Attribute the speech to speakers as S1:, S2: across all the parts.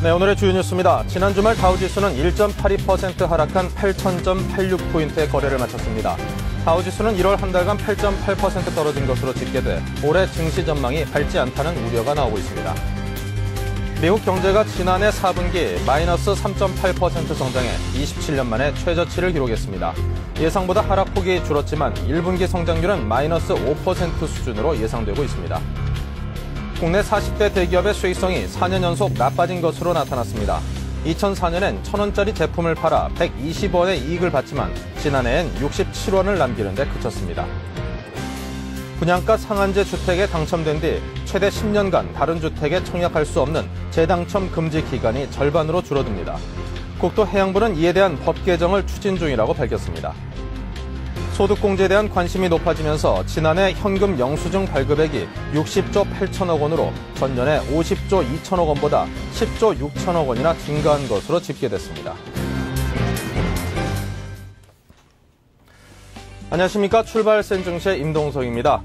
S1: 네, 오늘의 주요 뉴스입니다. 지난 주말 다우지수는 1.82% 하락한 8,000.86포인트의 거래를 마쳤습니다. 다우지수는 1월 한 달간 8.8% 떨어진 것으로 집계돼 올해 증시 전망이 밝지 않다는 우려가 나오고 있습니다. 미국 경제가 지난해 4분기 마이너스 3.8% 성장해 27년 만에 최저치를 기록했습니다. 예상보다 하락폭이 줄었지만 1분기 성장률은 마이너스 5% 수준으로 예상되고 있습니다. 국내 40대 대기업의 수익성이 4년 연속 나빠진 것으로 나타났습니다. 2004년엔 1,000원짜리 제품을 팔아 120원의 이익을 받지만 지난해엔 67원을 남기는 데 그쳤습니다. 분양가 상한제 주택에 당첨된 뒤 최대 10년간 다른 주택에 청약할 수 없는 재당첨 금지 기간이 절반으로 줄어듭니다. 국토해양부는 이에 대한 법 개정을 추진 중이라고 밝혔습니다. 소득공제에 대한 관심이 높아지면서 지난해 현금 영수증 발급액이 60조 8천억 원으로 전년에 50조 2천억 원보다 10조 6천억 원이나 증가한 것으로 집계됐습니다. 안녕하십니까. 출발센 증시의 임동석입니다.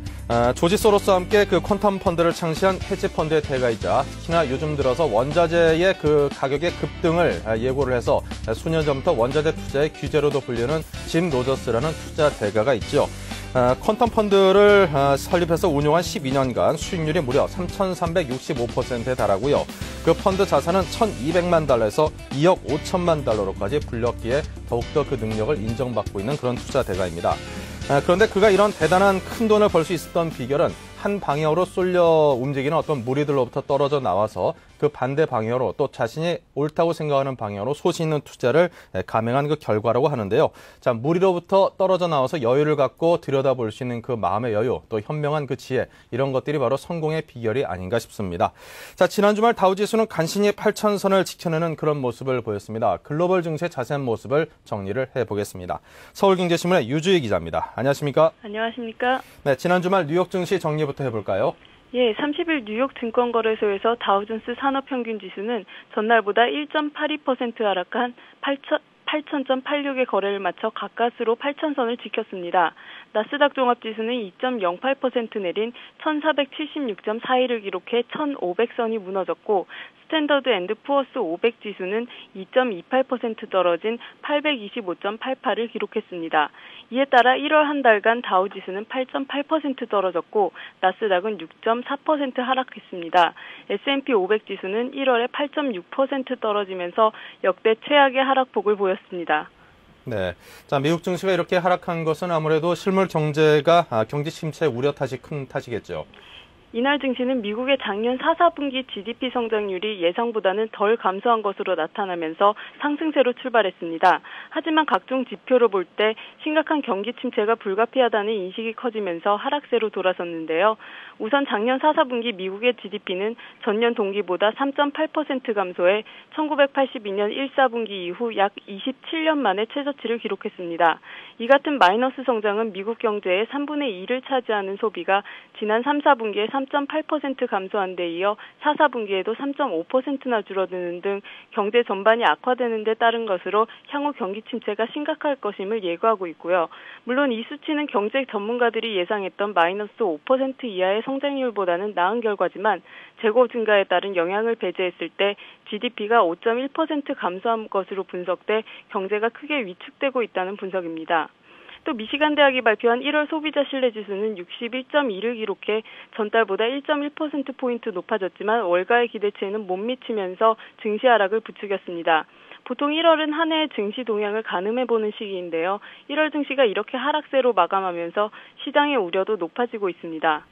S1: 조지 소로스와 함께 그 퀀텀 펀드를 창시한 헤지펀드의 대가이자 특히나 요즘 들어서 원자재의 그 가격의 급등을 예고를 해서 수년 전부터 원자재 투자의 규제로도 불리는 짐 로저스라는 투자 대가가 있죠. 퀀텀 펀드를 설립해서 운용한 12년간 수익률이 무려 3,365%에 달하고요. 그 펀드 자산은 1,200만 달러에서 2억 5천만 달러로까지 불렸기에 더욱더 그 능력을 인정받고 있는 그런 투자 대가입니다. 그런데 그가 이런 대단한 큰 돈을 벌 수 있었던 비결은 한 방향으로 쏠려 움직이는 어떤 무리들로부터 떨어져 나와서 그 반대 방향으로 또 자신이 옳다고 생각하는 방향으로 소신 있는 투자를 감행한 그 결과라고 하는데요. 자, 무리로부터 떨어져 나와서 여유를 갖고 들여다볼 수 있는 그 마음의 여유, 또 현명한 그 지혜, 이런 것들이 바로 성공의 비결이 아닌가 싶습니다. 자, 지난 주말 다우지수는 간신히 8,000선을 지켜내는 그런 모습을 보였습니다. 글로벌 증시의 자세한 모습을 정리를 해보겠습니다. 서울경제신문의 유주희 기자입니다. 안녕하십니까?
S2: 안녕하십니까?
S1: 네, 지난 주말 뉴욕 증시 정리부터 해볼까요?
S2: 예, 30일 뉴욕 증권거래소에서 다우존스 산업평균지수는 전날보다 1.82% 하락한 8,000.86의 거래를 마쳐 가까스로 8,000선을 지켰습니다. 나스닥 종합지수는 2.08% 내린 1,476.41을 기록해 1,500선이 무너졌고 스탠더드 앤드 푸어스 500 지수는 2.28% 떨어진 825.88을 기록했습니다. 이에 따라 1월 한 달간 다우 지수는 8.8% 떨어졌고 나스닥은 6.4% 하락했습니다. S&P 500 지수는 1월에 8.6% 떨어지면서 역대 최악의 하락폭을 보였습니다. 네,
S1: 자, 미국 증시가 이렇게 하락한 것은 아무래도 실물 경제가 경기 침체 우려 탓이 큰 탓이겠죠.
S2: 이날 증시는 미국의 작년 4, 4분기 GDP 성장률이 예상보다는 덜 감소한 것으로 나타나면서 상승세로 출발했습니다. 하지만 각종 지표로 볼 때 심각한 경기 침체가 불가피하다는 인식이 커지면서 하락세로 돌아섰는데요. 우선 작년 4, 4분기 미국의 GDP는 전년 동기보다 3.8% 감소해 1982년 1, 4분기 이후 약 27년 만에 최저치를 기록했습니다. 이 같은 마이너스 성장은 미국 경제의 3분의 2를 차지하는 소비가 지난 3, 4분기에 3.8% 감소한 데 이어 4, 4분기에도 3.5%나 줄어드는 등 경제 전반이 악화되는 데 따른 것으로 향후 경기 침체가 심각할 것임을 예고하고 있고요. 물론 이 수치는 경제 전문가들이 예상했던 마이너스 5% 이하의 성장률보다는 나은 결과지만 재고 증가에 따른 영향을 배제했을 때 GDP가 5.1% 감소한 것으로 분석돼 경제가 크게 위축되고 있다는 분석입니다. 또 미시간 대학이 발표한 1월 소비자 신뢰지수는 61.2를 기록해 전달보다 1.1%포인트 높아졌지만 월가의 기대치에는 못 미치면서 증시 하락을 부추겼습니다. 보통 1월은 한 해의 증시 동향을 가늠해보는 시기인데요. 1월 증시가 이렇게 하락세로 마감하면서 시장의 우려도 높아지고 있습니다.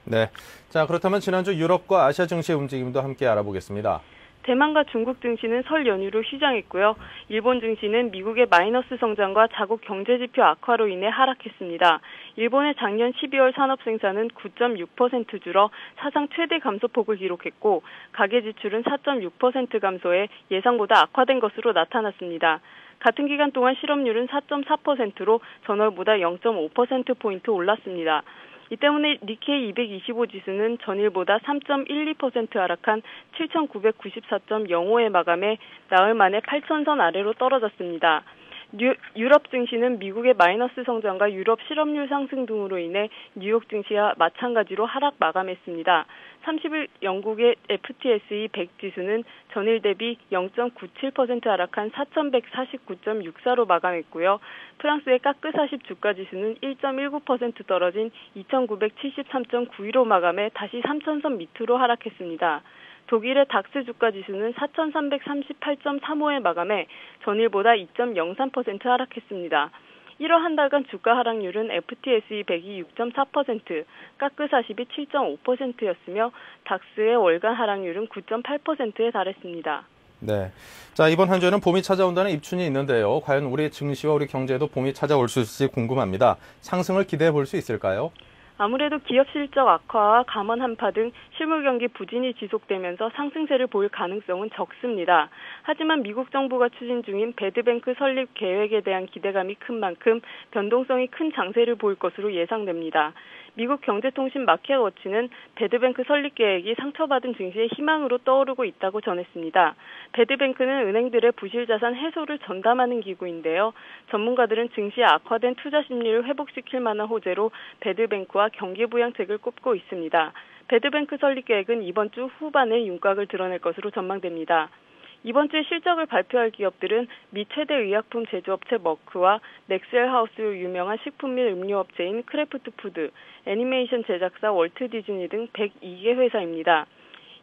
S1: 네, 자, 그렇다면 지난주 유럽과 아시아 증시의 움직임도 함께 알아보겠습니다.
S2: 대만과 중국 증시는 설 연휴로 휴장했고요. 일본 증시는 미국의 마이너스 성장과 자국 경제지표 악화로 인해 하락했습니다. 일본의 작년 12월 산업생산은 9.6% 줄어 사상 최대 감소폭을 기록했고 가계 지출은 4.6% 감소해 예상보다 악화된 것으로 나타났습니다. 같은 기간 동안 실업률은 4.4%로 전월보다 0.5%포인트 올랐습니다. 이 때문에 니케이 225 지수는 전일보다 3.12% 하락한 7,994.05에 마감해 나흘 만에 8,000선 아래로 떨어졌습니다. 유럽 증시는 미국의 마이너스 성장과 유럽 실업률 상승 등으로 인해 뉴욕 증시와 마찬가지로 하락 마감했습니다. 30일 영국의 FTSE 100 지수는 전일 대비 0.97% 하락한 4,149.64로 마감했고요. 프랑스의 까크 40 주가 지수는 1.19% 떨어진 2,973.92로 마감해 다시 3,000선 밑으로 하락했습니다. 독일의 닥스 주가 지수는 4,338.35에 마감해 전일보다 2.03% 하락했습니다. 1월 한 달간 주가 하락률은 FTSE 100이 6.4%, 까크 40이 7.5%였으며 닥스의 월간 하락률은 9.8%에 달했습니다.
S1: 네. 자, 이번 한 주에는 봄이 찾아온다는 입춘이 있는데요. 과연 우리 증시와 우리 경제에도 봄이 찾아올 수 있을지 궁금합니다. 상승을 기대해 볼 수 있을까요?
S2: 아무래도 기업 실적 악화와 감원 한파 등 실물 경기 부진이 지속되면서 상승세를 보일 가능성은 적습니다. 하지만 미국 정부가 추진 중인 배드뱅크 설립 계획에 대한 기대감이 큰 만큼 변동성이 큰 장세를 보일 것으로 예상됩니다. 미국 경제통신 마켓워치는 배드뱅크 설립 계획이 상처받은 증시의 희망으로 떠오르고 있다고 전했습니다. 배드뱅크는 은행들의 부실자산 해소를 전담하는 기구인데요. 전문가들은 증시의 악화된 투자 심리를 회복시킬 만한 호재로 배드뱅크와 경기부양책을 꼽고 있습니다. 배드뱅크 설립 계획은 이번 주 후반에 윤곽을 드러낼 것으로 전망됩니다. 이번 주에 실적을 발표할 기업들은 미 최대 의약품 제조업체 머크와 넥셀하우스로 유명한 식품 및 음료업체인 크래프트 푸드, 애니메이션 제작사 월트 디즈니 등 102개 회사입니다.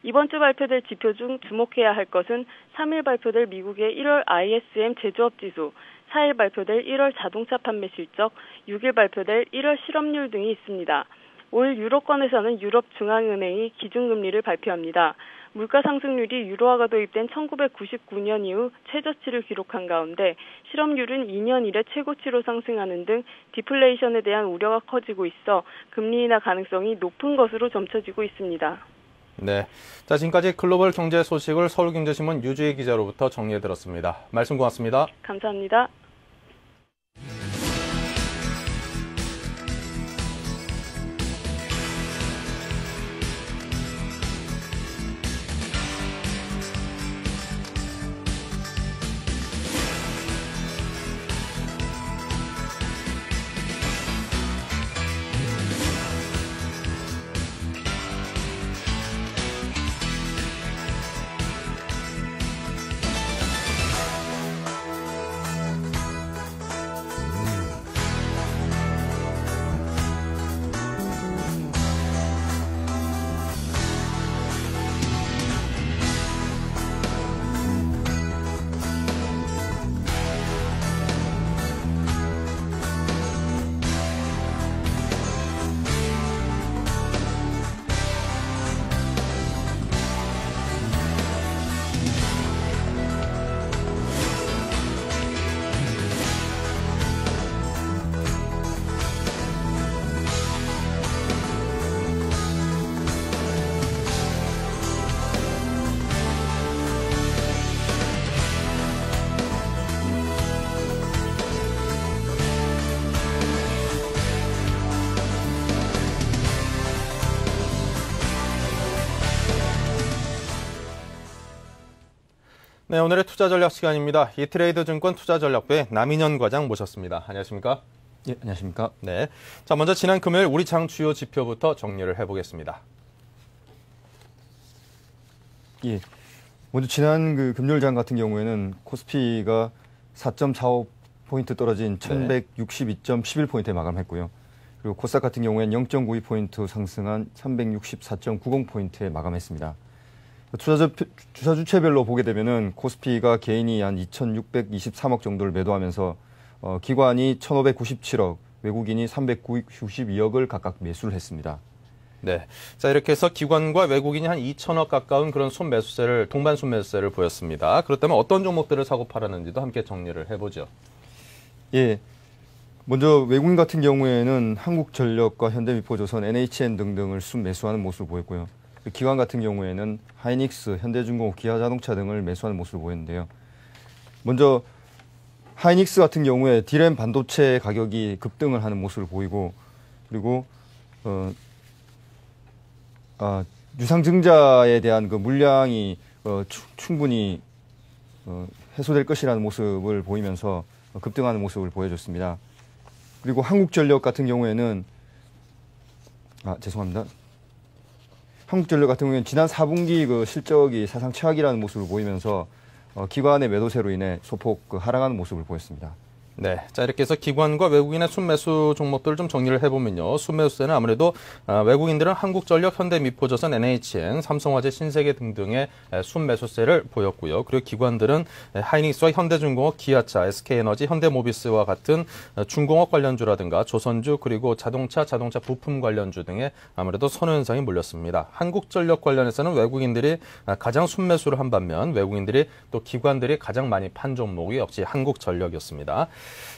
S2: 이번 주 발표될 지표 중 주목해야 할 것은 3일 발표될 미국의 1월 ISM 제조업 지수, 4일 발표될 1월 자동차 판매 실적, 6일 발표될 1월 실업률 등이 있습니다. 올 유로권에서는 유럽 중앙은행이 기준금리를 발표합니다. 물가 상승률이 유로화가 도입된 1999년 이후 최저치를 기록한 가운데 실업률은 2년 이래 최고치로 상승하는 등 디플레이션에 대한 우려가 커지고 있어 금리 인하 가능성이 높은 것으로 점쳐지고 있습니다.
S1: 네. 자, 지금까지 글로벌 경제 소식을 서울경제신문 유주희 기자로부터 정리해 들었습니다. 말씀 고맙습니다.
S2: 감사합니다.
S1: 네, 오늘의 투자 전략 시간입니다. 이트레이드 증권 투자전략부의 남인현 과장 모셨습니다. 안녕하십니까?
S3: 예, 안녕하십니까?
S1: 네. 자, 먼저 지난 금요일 우리 장 주요 지표부터 정리를 해보겠습니다.
S3: 예. 먼저 지난 금요일 장 같은 경우에는 코스피가 4.45포인트 떨어진 1162.11포인트에 마감했고요. 그리고 코스닥 같은 경우에는 0.92포인트 상승한 364.90포인트에 마감했습니다. 투자 주체별로 보게 되면은 코스피가 개인이 한 2,623억 정도를 매도하면서 기관이 1,597억, 외국인이 392억을 각각 매수를 했습니다.
S1: 네. 자, 이렇게 해서 기관과 외국인이 한 2천억 가까운 그런 동반 순매수세를 보였습니다. 그렇다면 어떤 종목들을 사고 팔았는지도 함께 정리를 해보죠.
S3: 예. 먼저 외국인 같은 경우에는 한국전력과 현대미포조선, NHN 등등을 순매수하는 모습을 보였고요. 기관 같은 경우에는 하이닉스, 현대중공업, 기아자동차 등을 매수하는 모습을 보였는데요. 먼저 하이닉스 같은 경우에 D램 반도체 가격이 급등을 하는 모습을 보이고, 그리고 유상증자에 대한 그 물량이 충분히 해소될 것이라는 모습을 보이면서 급등하는 모습을 보여줬습니다. 그리고 한국전력 같은 경우에는 죄송합니다. 한국전력 같은 경우에는 지난 4분기 그 실적이 사상 최악이라는 모습을 보이면서 기관의 매도세로 인해 소폭 하락하는 모습을 보였습니다.
S1: 네. 자, 이렇게 해서 기관과 외국인의 순매수 종목들을 좀 정리를 해보면요. 순매수세는 아무래도 외국인들은 한국전력, 현대미포조선, NHN, 삼성화재, 신세계 등등의 순매수세를 보였고요. 그리고 기관들은 하이닉스와 현대중공업, 기아차, SK에너지, 현대모비스와 같은 중공업 관련주라든가 조선주, 그리고 자동차 부품 관련주 등의 아무래도 선호 현상이 몰렸습니다. 한국전력 관련해서는 외국인들이 가장 순매수를 한 반면 외국인들이 또 기관들이 가장 많이 판 종목이 역시 한국전력이었습니다.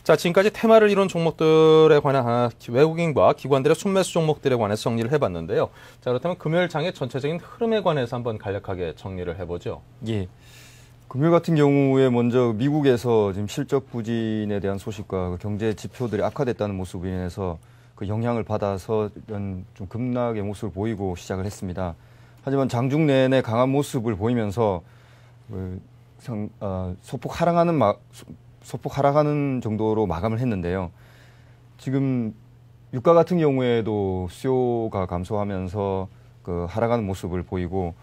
S1: 자, 지금까지 테마를 이룬 종목들에 관한 외국인과 기관들의 순매수 종목들에 관해서 정리를 해봤는데요. 자, 그렇다면 금요일 장의 전체적인 흐름에 관해서 한번 간략하게 정리를 해보죠.
S3: 예. 금요일 같은 경우에 먼저 미국에서 지금 실적 부진에 대한 소식과 경제 지표들이 악화됐다는 모습으로 인해서 그 영향을 받아서 이런 좀 급락의 모습을 보이고 시작을 했습니다. 하지만 장중 내내 강한 모습을 보이면서 소폭 하락하는 정도로 마감을 했는데요. 지금 유가 같은 경우에도 수요가 감소하면서 그 하락하는 모습을 보이고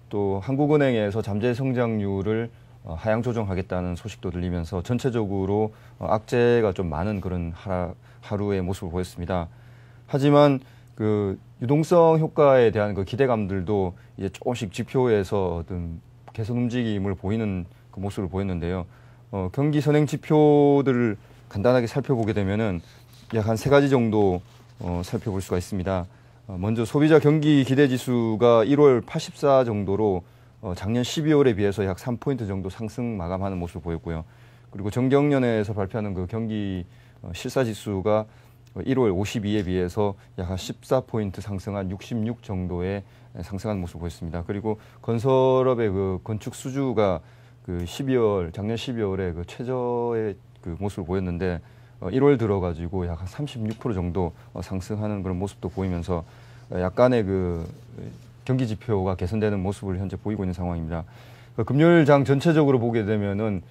S3: 또 한국은행에서 잠재 성장률을 하향 조정하겠다는 소식도 들리면서 전체적으로 악재가 좀 많은 그런 하루의 모습을 보였습니다. 하지만 그 유동성 효과에 대한 그 기대감들도 이제 조금씩 지표에서 어떤 개선 움직임을 보이는 그 모습을 보였는데요. 경기 선행 지표들을 간단하게 살펴보게 되면은 약 한 3가지 정도 살펴볼 수가 있습니다. 먼저 소비자 경기 기대 지수가 1월 84 정도로 작년 12월에 비해서 약 3포인트 정도 상승 마감하는 모습을 보였고요. 그리고 정경련에서 발표하는 그 경기 실사 지수가 1월 52에 비해서 약 한 14포인트 상승한 66 정도의 상승한 모습을 보였습니다. 그리고 건설업의 그 건축 수주가 작년 12월에 그 최저의 그 모습을 보였는데 1월 들어가지고 약 한 36% 정도 상승하는 그런 모습도 보이면서 약간의 그 경기 지표가 개선되는 모습을 현재 보이고 있는 상황입니다. 금요일 장 전체적으로 보게 되면은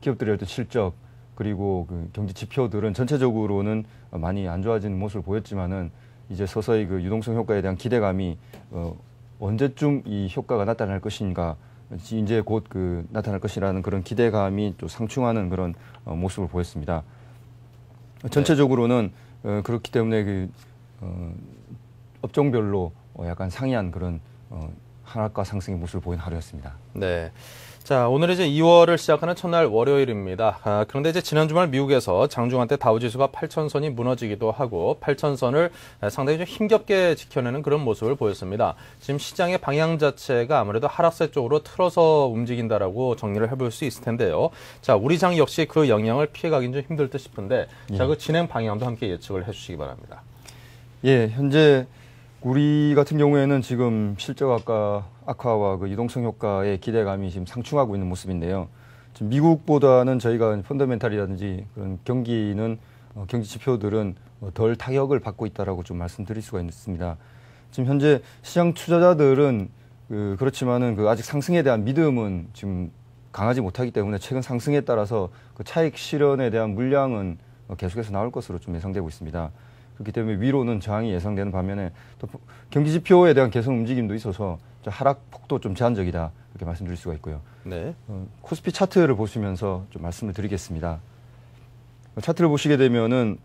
S3: 기업들의 어떤 실적 그리고 그 경기 지표들은 전체적으로는 많이 안 좋아지는 모습을 보였지만은 이제 서서히 그 유동성 효과에 대한 기대감이 언제쯤 이 효과가 나타날 것인가 이제 곧 나타날 것이라는 그런 기대감이 또 상충하는 그런 모습을 보였습니다. 전체적으로는 그렇기 때문에 업종별로 약간 상이한 그런 하락과 상승의 모습을 보인 하루였습니다.
S1: 네. 자, 오늘 이제 2월을 시작하는 첫날 월요일입니다. 그런데 이제 지난 주말 미국에서 장중한 때 다우지수가 8,000선이 무너지기도 하고 8,000선을 상당히 좀 힘겹게 지켜내는 그런 모습을 보였습니다. 지금 시장의 방향 자체가 아무래도 하락세 쪽으로 틀어서 움직인다라고 정리를 해볼 수 있을 텐데요. 자, 우리 장 역시 그 영향을 피해가긴 좀 힘들 듯 싶은데 자, 그 진행 방향도 함께 예측을 해주시기 바랍니다.
S3: 예, 현재 우리 같은 경우에는 지금 실적 악화와 그 유동성 효과의 기대감이 지금 상충하고 있는 모습인데요. 지금 미국보다는 저희가 펀더멘탈이라든지 그런 경기 지표들은 덜 타격을 받고 있다라고 좀 말씀드릴 수가 있습니다. 지금 현재 시장 투자자들은 그렇지만은 아직 상승에 대한 믿음은 지금 강하지 못하기 때문에 최근 상승에 따라서 그 차익 실현에 대한 물량은 계속해서 나올 것으로 좀 예상되고 있습니다. 그렇기 때문에 위로는 저항이 예상되는 반면에 또 경기 지표에 대한 개선 움직임도 있어서 하락폭도 좀 제한적이다 이렇게 말씀드릴 수가 있고요.
S1: 네.
S3: 코스피 차트를 보시면서 좀 말씀을 드리겠습니다. 차트를 보시게 되면은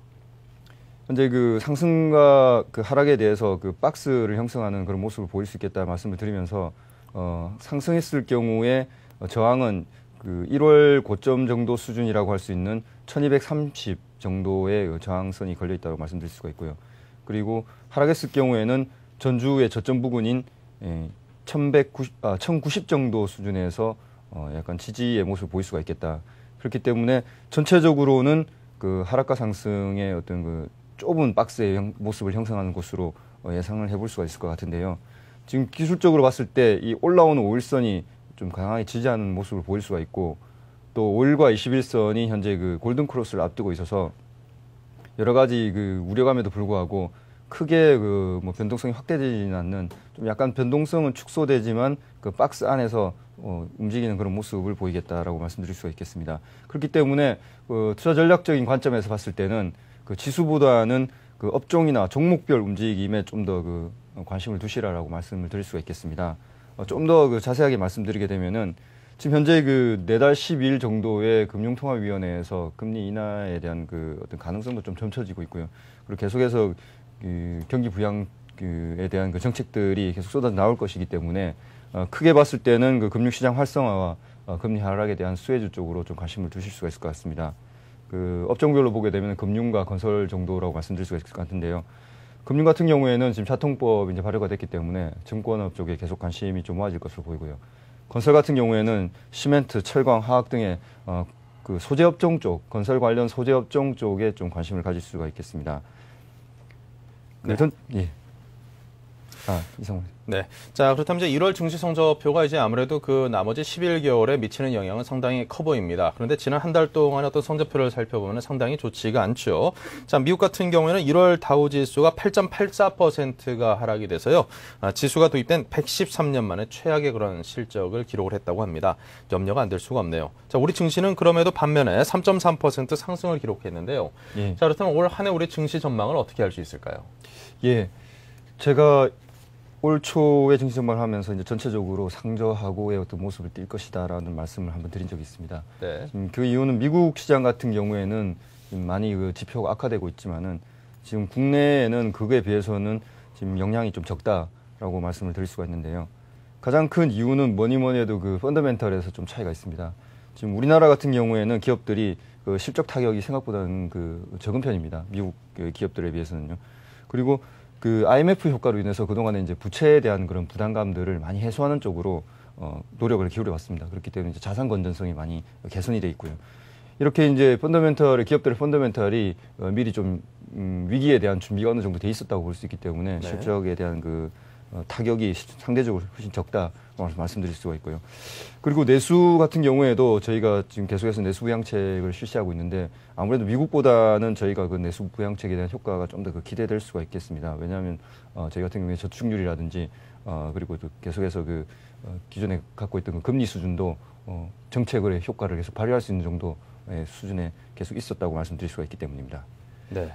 S3: 현재 그 상승과 그 하락에 대해서 그 박스를 형성하는 그런 모습을 보일 수 있겠다 말씀을 드리면서 상승했을 경우에 저항은 1월 고점 정도 수준이라고 할 수 있는 1230 정도의 저항선이 걸려 있다고 말씀드릴 수가 있고요. 그리고 하락했을 경우에는 전주의 저점 부근인 1090 정도 수준에서 약간 지지의 모습을 보일 수가 있겠다. 그렇기 때문에 전체적으로는 그 하락과 상승의 어떤 그 좁은 박스의 모습을 형성하는 것으로 예상을 해볼 수가 있을 것 같은데요. 지금 기술적으로 봤을 때 이 올라오는 5일선이 좀 강하게 지지하는 모습을 보일 수가 있고 또 5일과 21선이 현재 그 골든 크로스를 앞두고 있어서 여러 가지 그 우려감에도 불구하고 크게 뭐 변동성이 확대되지는 않는 좀 약간 변동성은 축소되지만 그 박스 안에서 움직이는 그런 모습을 보이겠다라고 말씀드릴 수가 있겠습니다. 그렇기 때문에 투자 전략적인 관점에서 봤을 때는 그 지수보다는 그 업종이나 종목별 움직임에 좀 더 관심을 두시라라고 말씀을 드릴 수가 있겠습니다. 좀 더 자세하게 말씀드리게 되면은 지금 현재 내달 12일 정도의 금융통화위원회에서 금리 인하에 대한 어떤 가능성도 좀 점쳐지고 있고요. 그리고 계속해서 경기 부양에 대한 정책들이 계속 쏟아 나올 것이기 때문에 크게 봤을 때는 금융시장 활성화와 금리 하락에 대한 수혜주 쪽으로 좀 관심을 두실 수가 있을 것 같습니다. 업종별로 보게 되면 금융과 건설 정도라고 말씀드릴 수가 있을 것 같은데요. 금융 같은 경우에는 지금 자통법이 이제 발효가 됐기 때문에 증권업 쪽에 계속 관심이 좀 모아질 것으로 보이고요. 건설 같은 경우에는 시멘트, 철강, 화학 등의 소재 업종 쪽, 건설 관련 소재 업종 쪽에 좀 관심을 가질 수가 있겠습니다. 네. 예. 이상훈.
S1: 네. 자, 그렇다면 이제 1월 증시 성적표가 이제 아무래도 나머지 11개월에 미치는 영향은 상당히 커 보입니다. 그런데 지난 한 달 동안의 어떤 성적표를 살펴보면 상당히 좋지가 않죠. 자, 미국 같은 경우에는 1월 다우 지수가 8.84%가 하락이 돼서요. 지수가 도입된 113년 만에 최악의 그런 실적을 기록을 했다고 합니다. 염려가 안 될 수가 없네요. 자, 우리 증시는 그럼에도 반면에 3.3% 상승을 기록했는데요. 예. 자, 그렇다면 올 한 해 우리 증시 전망을 어떻게 할 수 있을까요?
S3: 예. 제가 올 초에 증시 전망을 하면서 이제 전체적으로 상저하고의 어떤 모습을 띌 것이다라는 말씀을 한번 드린 적이 있습니다.
S1: 네.
S3: 그 이유는 미국 시장 같은 경우에는 많이 지표가 악화되고 있지만은 지금 국내에는 그거에 비해서는 지금 영향이 좀 적다라고 말씀을 드릴 수가 있는데요. 가장 큰 이유는 뭐니 해도 펀더멘털에서 좀 차이가 있습니다. 지금 우리나라 같은 경우에는 기업들이 실적 타격이 생각보다는 적은 편입니다. 미국 기업들에 비해서는요. 그리고 IMF 효과로 인해서 그동안에 이제 부채에 대한 그런 부담감들을 많이 해소하는 쪽으로 노력을 기울여 왔습니다. 그렇기 때문에 이제 자산 건전성이 많이 개선이 돼 있고요. 이렇게 이제 기업들의 펀더멘털이 미리 좀 위기에 대한 준비가 어느 정도 돼 있었다고 볼 수 있기 때문에
S1: 네.
S3: 실적에 대한 타격이 상대적으로 훨씬 적다 말씀드릴 수가 있고요. 그리고 내수 같은 경우에도 저희가 지금 계속해서 내수 부양책을 실시하고 있는데 아무래도 미국보다는 저희가 내수 부양책에 대한 효과가 좀 더 기대될 수가 있겠습니다. 왜냐하면 저희 같은 경우에 저축률이라든지 그리고 또 계속해서 기존에 갖고 있던 금리 수준도 정책의 효과를 계속 발휘할 수 있는 정도의 수준에 계속 있었다고 말씀드릴 수가 있기 때문입니다.
S1: 네.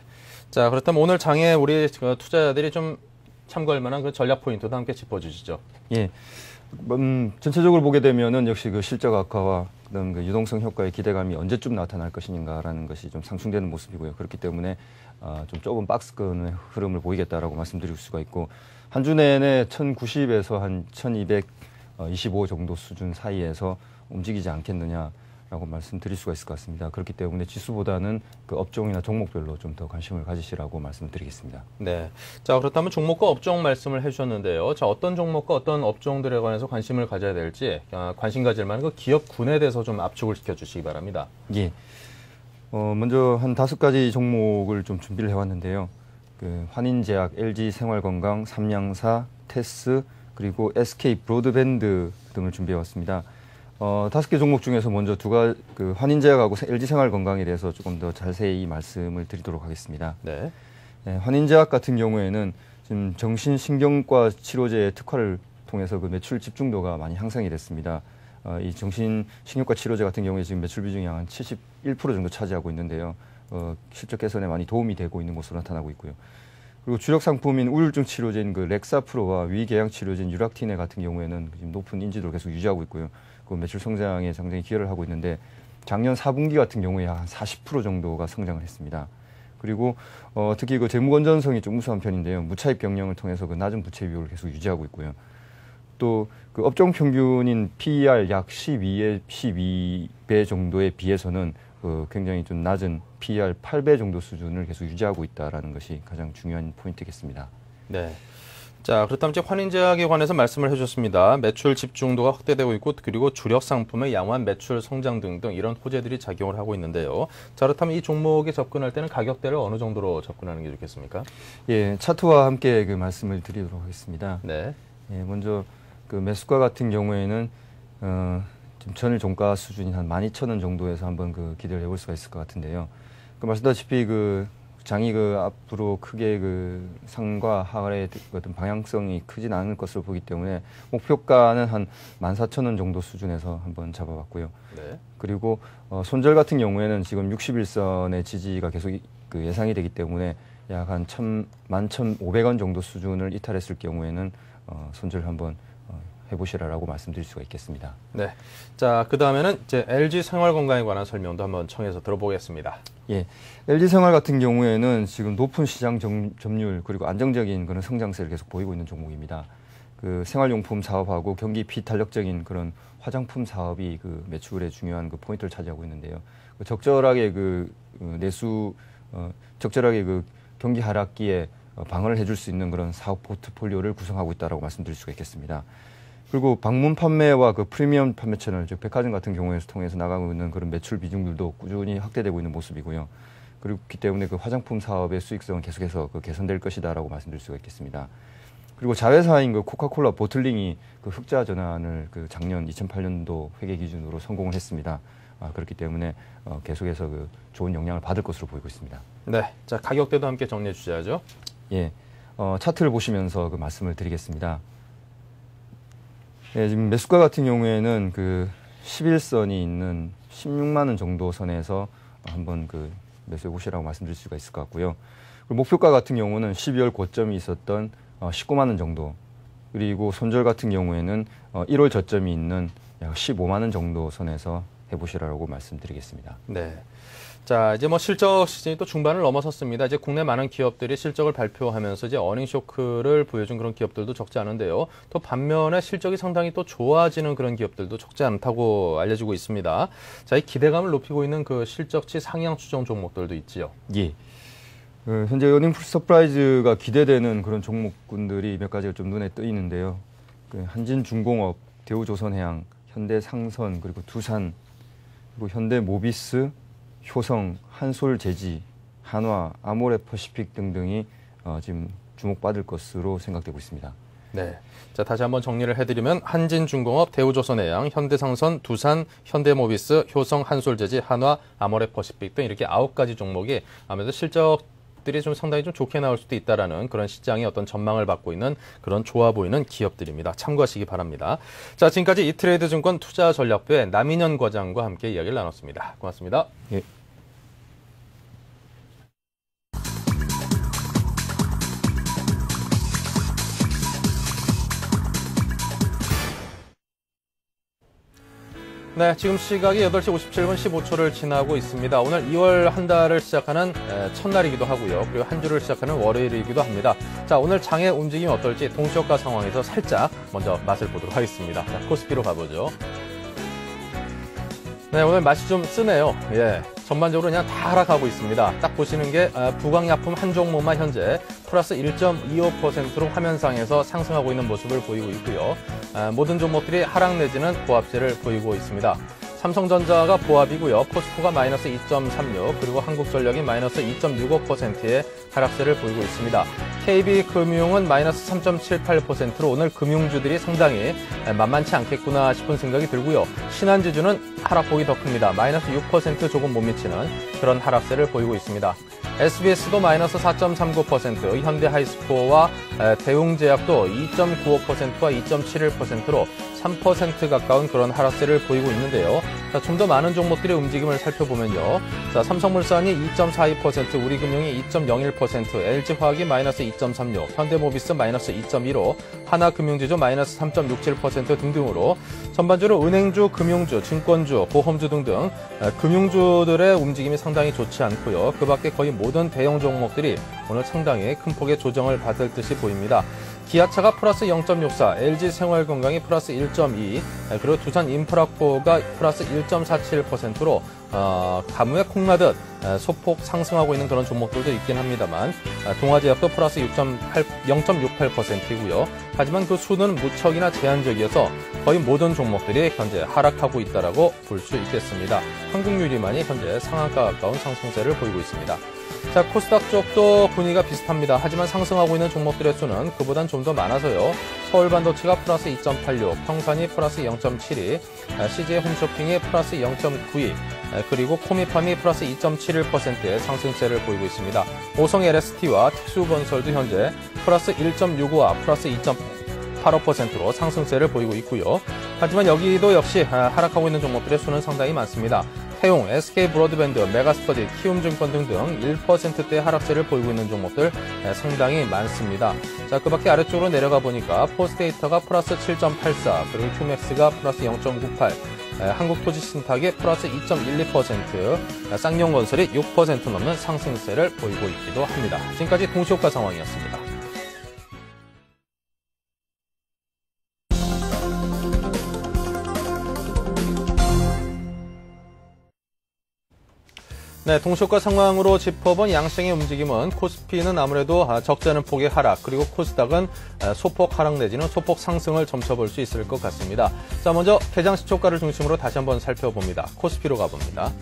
S1: 자, 그렇다면 오늘 장에 우리 투자자들이 좀 참고할 만한 전략 포인트도 함께 짚어주시죠.
S3: 예. 전체적으로 보게 되면은 역시 실적 악화와 그다음 유동성 효과의 기대감이 언제쯤 나타날 것인가라는 것이 좀 상충되는 모습이고요. 그렇기 때문에 좀 좁은 박스권의 흐름을 보이겠다라고 말씀드릴 수가 있고 한 주 내내 1090에서 한 1225 정도 수준 사이에서 움직이지 않겠느냐라고 말씀드릴 수가 있을 것 같습니다. 그렇기 때문에 지수보다는 업종이나 종목별로 좀 더 관심을 가지시라고 말씀드리겠습니다.
S1: 네. 자, 그렇다면 종목과 업종 말씀을 해주셨는데요. 자, 어떤 종목과 어떤 업종들에 관해서 관심을 가져야 될지 관심 가질 만한 기업군에 대해서 좀 압축을 시켜주시기 바랍니다.
S3: 예. 먼저 한 5가지 종목을 좀 준비를 해왔는데요. 환인제약, LG생활건강, 삼양사, 테스, 그리고 SK 브로드밴드 등을 준비해왔습니다. 5개 종목 중에서 먼저 환인제약하고 LG생활건강에 대해서 조금 더 자세히 말씀을 드리도록 하겠습니다.
S1: 네.
S3: 네, 환인제약 같은 경우에는 지금 정신신경과 치료제의 특화를 통해서 매출 집중도가 많이 향상이 됐습니다. 이 정신신경과 치료제 같은 경우에 지금 매출 비중이 한 71% 정도 차지하고 있는데요. 실적 개선에 많이 도움이 되고 있는 것으로 나타나고 있고요. 그리고 주력 상품인 우울증 치료제인 렉사프로와 위궤양 치료제인 유락티네 같은 경우에는 지금 높은 인지도를 계속 유지하고 있고요. 매출 성장에 상당히 기여를 하고 있는데 작년 4분기 같은 경우에 한 40% 정도가 성장을 했습니다. 그리고 특히 재무 건전성이 좀 우수한 편인데요. 무차입 경영을 통해서 낮은 부채 비율을 계속 유지하고 있고요. 또 업종 평균인 PER 약 12배 정도에 비해서는 굉장히 좀 낮은 PER 8배 정도 수준을 계속 유지하고 있다는 것이 가장 중요한 포인트겠습니다.
S1: 네. 자, 그렇다면 이제 환인제약에 관해서 말씀을 해주셨습니다. 매출 집중도가 확대되고 있고 그리고 주력 상품의 양호한 매출 성장 등등 이런 호재들이 작용을 하고 있는데요. 자, 그렇다면 이 종목에 접근할 때는 가격대를 어느 정도로 접근하는 게 좋겠습니까?
S3: 예, 차트와 함께 말씀을 드리도록 하겠습니다.
S1: 네.
S3: 예, 먼저 매수가 같은 경우에는 지금 전일 종가 수준이 한 12,000원 정도에서 한번 기대를 해볼 수가 있을 것 같은데요. 말씀다시피 장이 앞으로 크게 상과 하락의 어떤 방향성이 크진 않을 것으로 보기 때문에 목표가는 한 14,000원 정도 수준에서 한번 잡아봤고요.
S1: 네.
S3: 그리고 손절 같은 경우에는 지금 60일선의 지지가 계속 예상이 되기 때문에 약 한 11,500원 정도 수준을 이탈했을 경우에는 손절 한번 해보시라라고 말씀드릴 수가 있겠습니다.
S1: 네. 자, 그 다음에는 이제 LG 생활건강에 관한 설명도 한번 청해서 들어보겠습니다.
S3: 예. LG 생활 같은 경우에는 지금 높은 시장 점유율 그리고 안정적인 그런 성장세를 계속 보이고 있는 종목입니다. 생활용품 사업하고 경기 비탄력적인 그런 화장품 사업이 매출의 중요한 포인트를 차지하고 있는데요. 적절하게 적절하게 경기 하락기에 방어를 해줄 수 있는 그런 사업 포트폴리오를 구성하고 있다라고 말씀드릴 수가 있겠습니다. 그리고 방문 판매와 프리미엄 판매 채널, 즉 백화점 같은 경우에서 통해서 나가고 있는 그런 매출 비중들도 꾸준히 확대되고 있는 모습이고요. 그렇기 때문에 화장품 사업의 수익성은 계속해서 개선될 것이다라고 말씀드릴 수가 있겠습니다. 그리고 자회사인 코카콜라 보틀링이 흑자 전환을 작년 2008년도 회계 기준으로 성공을 했습니다. 그렇기 때문에 계속해서 좋은 영향을 받을 것으로 보이고 있습니다.
S1: 네, 자 가격대도 함께 정리해 주셔야죠.
S3: 예, 차트를 보시면서 말씀을 드리겠습니다. 네, 지금 매수가 같은 경우에는 11선이 있는 16만 원 정도 선에서 한번 매수해 보시라고 말씀드릴 수가 있을 것 같고요. 그리고 목표가 같은 경우는 12월 고점이 있었던 19만 원 정도, 그리고 손절 같은 경우에는 1월 저점이 있는 약 15만 원 정도 선에서 해보시라고 말씀드리겠습니다.
S1: 네. 자, 이제 실적 시즌이 또 중반을 넘어섰습니다. 이제 국내 많은 기업들이 실적을 발표하면서 이제 어닝 쇼크를 보여준 그런 기업들도 적지 않은데요. 또 반면에 실적이 상당히 또 좋아지는 그런 기업들도 적지 않다고 알려지고 있습니다. 자, 이 기대감을 높이고 있는 실적치 상향 추정 종목들도 있지요.
S3: 예. 현재 어닝 서프라이즈가 기대되는 그런 종목군들이 몇 가지가 좀 눈에 뜨이는데요. 한진중공업, 대우조선해양, 현대상선, 그리고 두산, 그리고 현대모비스, 효성, 한솔재지, 한화, 아모레퍼시픽 등등이 지금 주목받을 것으로 생각되고 있습니다.
S1: 네. 자, 다시 한번 정리를 해드리면 한진중공업, 대우조선해양, 현대상선, 두산, 현대모비스, 효성, 한솔재지, 한화, 아모레퍼시픽 등 이렇게 9가지 종목이 아무래도 실적들이 상당히 좋게 나올 수도 있다라는 그런 시장의 어떤 전망을 받고 있는 그런 좋아 보이는 기업들입니다. 참고하시기 바랍니다. 자, 지금까지 이트레이드 증권 투자전략부의 남인현 과장과 함께 이야기를 나눴습니다. 고맙습니다.
S3: 예.
S1: 네, 지금 시각이 8시 57분 15초를 지나고 있습니다. 오늘 2월 한 달을 시작하는 첫날이기도 하고요. 그리고 한 주를 시작하는 월요일이기도 합니다. 자, 오늘 장의 움직임이 어떨지 동시효과 상황에서 살짝 먼저 맛을 보도록 하겠습니다. 자, 코스피로 가보죠. 네, 오늘 맛이 좀 쓰네요. 예. 전반적으로 그냥 다 하락하고 있습니다. 딱 보시는 게 부강약품 한 종목만 현재 플러스 1.25%로 화면상에서 상승하고 있는 모습을 보이고 있고요. 모든 종목들이 하락 내지는 보합세를 보이고 있습니다. 삼성전자가 보합이고요. 포스코가 마이너스 2.36, 그리고 한국전력이 마이너스 2.65%의 하락세를 보이고 있습니다. KB금융은 마이너스 3.78%로 오늘 금융주들이 상당히 만만치 않겠구나 싶은 생각이 들고요. 신한지주는 하락폭이 더 큽니다. 마이너스 6% 조금 못 미치는 그런 하락세를 보이고 있습니다. SBS도 마이너스 4.39%, 현대하이스코어와 대웅제약도 2.95%와 2.71%로 3% 가까운 그런 하락세를 보이고 있는데요. 좀 더 많은 종목들의 움직임을 살펴보면요. 자, 삼성물산이 2.42%, 우리금융이 2.01%, LG화학이 마이너스 2.36, 현대모비스 마이너스 2.15, 하나금융지주 마이너스 3.67% 등등으로 전반적으로 은행주, 금융주, 증권주, 보험주 등등 금융주들의 움직임이 상당히 좋지 않고요. 그 밖에 거의 모든 대형 종목들이 오늘 상당히 큰 폭의 조정을 받을 듯이 보입니다. 기아차가 플러스 0.64, LG생활건강이 플러스 1.2, 그리고 두산인프라코가 플러스 1.47%로 가뭄에 콩나듯 소폭 상승하고 있는 그런 종목들도 있긴 합니다만 동아제약도 플러스 0.68%이고요. 하지만 그 수는 무척이나 제한적이어서 거의 모든 종목들이 현재 하락하고 있다라고 볼 수 있겠습니다. 한국유리만이 현재 상한가 가까운 상승세를 보이고 있습니다. 자, 코스닥 쪽도 분위기가 비슷합니다. 하지만 상승하고 있는 종목들의 수는 그보단 좀 더 많아서요. 서울반도체가 플러스 2.86, 평산이 플러스 0.72, CJ 홈쇼핑이 플러스 0.92, 그리고 코미팜이 플러스 2.71%의 상승세를 보이고 있습니다. 오성 LST와 특수건설도 현재 플러스 1.65와 플러스 2.85%로 상승세를 보이고 있고요. 하지만 여기도 역시 하락하고 있는 종목들의 수는 상당히 많습니다. 태용, SK브로드밴드, 메가스터디, 키움증권 등등 1%대 하락세를 보이고 있는 종목들 상당히 많습니다. 자, 그 밖에 아래쪽으로 내려가 보니까 포스데이터가 플러스 7.84, 그리고 휴맥스가 플러스 0.98, 한국토지신탁이 플러스 2.12%, 쌍용건설이 6% 넘는 상승세를 보이고 있기도 합니다. 지금까지 동시효과 상황이었습니다. 네, 동시효과 상황으로 짚어본 양시장의 움직임은 코스피는 아무래도 적지 않은 폭의 하락, 그리고 코스닥은 소폭 하락 내지는 소폭 상승을 점쳐볼 수 있을 것 같습니다. 자, 먼저 개장 시초가를 중심으로 다시 한번 살펴봅니다. 코스피로 가봅니다.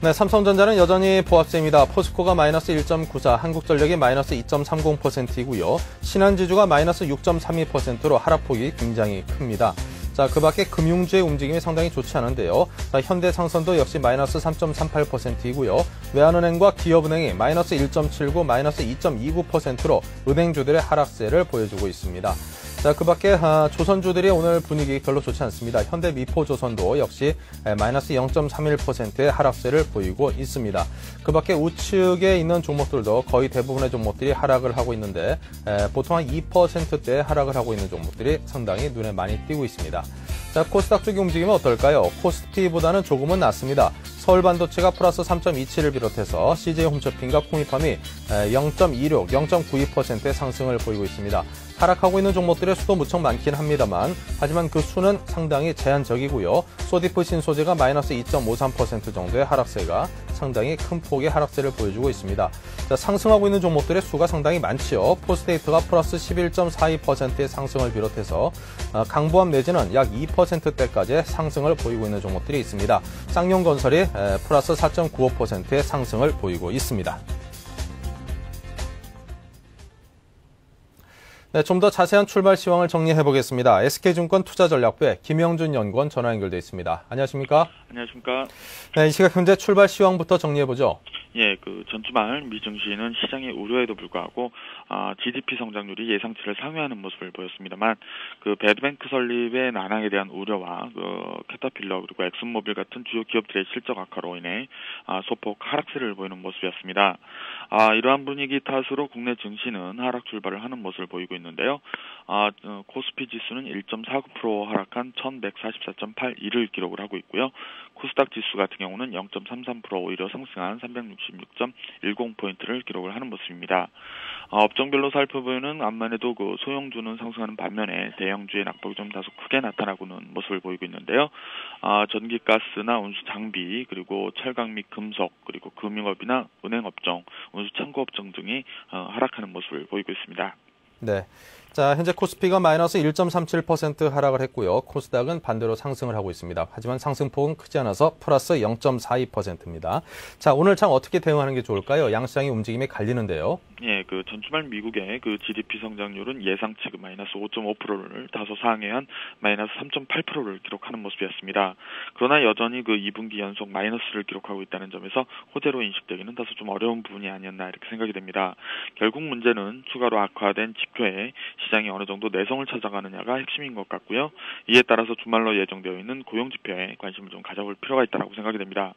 S1: 네, 삼성전자는 여전히 보합세입니다. 포스코가 마이너스 1.94, 한국전력이 마이너스 2.30%이고요. 신한지주가 마이너스 6.32%로 하락폭이 굉장히 큽니다. 자, 그 밖에 금융주의 움직임이 상당히 좋지 않은데요. 자, 현대상선도 역시 마이너스 3.38%이고요. 외환은행과 기업은행이 마이너스 1.79, 마이너스 2.29%로 은행주들의 하락세를 보여주고 있습니다. 자, 그 밖에 조선주들이 오늘 분위기 별로 좋지 않습니다. 현대미포조선도 역시 마이너스 0.31%의 하락세를 보이고 있습니다. 그 밖에 우측에 있는 종목들도 거의 대부분의 종목들이 하락을 하고 있는데 보통 한 2%대 하락을 하고 있는 종목들이 상당히 눈에 많이 띄고 있습니다. 자, 코스닥 쪽의 움직임은 어떨까요? 코스피보다는 조금은 낮습니다. 서울반도체가 플러스 3.27을 비롯해서 CJ홈쇼핑과 코미팜이 0.26, 0.92%의 상승을 보이고 있습니다. 하락하고 있는 종목들의 수도 무척 많긴 합니다만, 하지만 그 수는 상당히 제한적이고요. 소디프 신소재가 마이너스 2.53% 정도의 하락세가 상당히 큰 폭의 하락세를 보여주고 있습니다. 자, 상승하고 있는 종목들의 수가 상당히 많지요. 포스데이터가 플러스 11.42%의 상승을 비롯해서 강보합 내지는 약 2%대까지의 상승을 보이고 있는 종목들이 있습니다. 쌍용건설이 플러스 4.95%의 상승을 보이고 있습니다. 네, 좀 더 자세한 출발 시황을 정리해 보겠습니다. SK증권 투자전략부의 김영준 연구원 전화 연결돼 있습니다. 안녕하십니까?
S4: 안녕하십니까?
S1: 네, 이 시각 현재 출발 시황부터 정리해 보죠.
S4: 예, 전주말 미증시는 시장의 우려에도 불구하고 GDP 성장률이 예상치를 상회하는 모습을 보였습니다만, 배드뱅크 설립의 난항에 대한 우려와 캐터필러 그리고 엑슨모빌 같은 주요 기업들의 실적 악화로 인해 소폭 하락세를 보이는 모습이었습니다. 이러한 분위기 탓으로 국내 증시는 하락 출발을 하는 모습을 보이고 있는데요. 코스피 지수는 1.49% 하락한 1144.81을 기록을 하고 있고요. 코스닥 지수 같은 경우는 0.33% 오히려 상승한 366.10포인트를 기록을 하는 모습입니다. 업종별로 살펴보면 암만 해도 소형주는 상승하는 반면에 대형주의 낙폭이 좀 다소 크게 나타나고는 모습을 보이고 있는데요. 전기가스나 운수 장비, 그리고 철강 및 금속, 그리고 금융업이나 은행업종, 운수 창고업종 등이 하락하는 모습을 보이고 있습니다.
S1: 네. 자, 현재 코스피가 마이너스 1.37% 하락을 했고요. 코스닥은 반대로 상승을 하고 있습니다. 하지만 상승폭은 크지 않아서 플러스 0.42%입니다. 자, 오늘 참 어떻게 대응하는 게 좋을까요? 양시장의 움직임이 갈리는데요.
S4: 예, 전주말 미국의 GDP 성장률은 예상치 마이너스 5.5%를 다소 상회한 마이너스 3.8%를 기록하는 모습이었습니다. 그러나 여전히 2분기 연속 마이너스를 기록하고 있다는 점에서 호재로 인식되기는 다소 좀 어려운 부분이 아니었나 이렇게 생각이 됩니다. 결국 문제는 추가로 악화된 지표에 시장이 어느 정도 내성을 찾아가느냐가 핵심인 것 같고요. 이에 따라서 주말로 예정되어 있는 고용지표에 관심을 좀 가져볼 필요가 있다고 생각이 됩니다.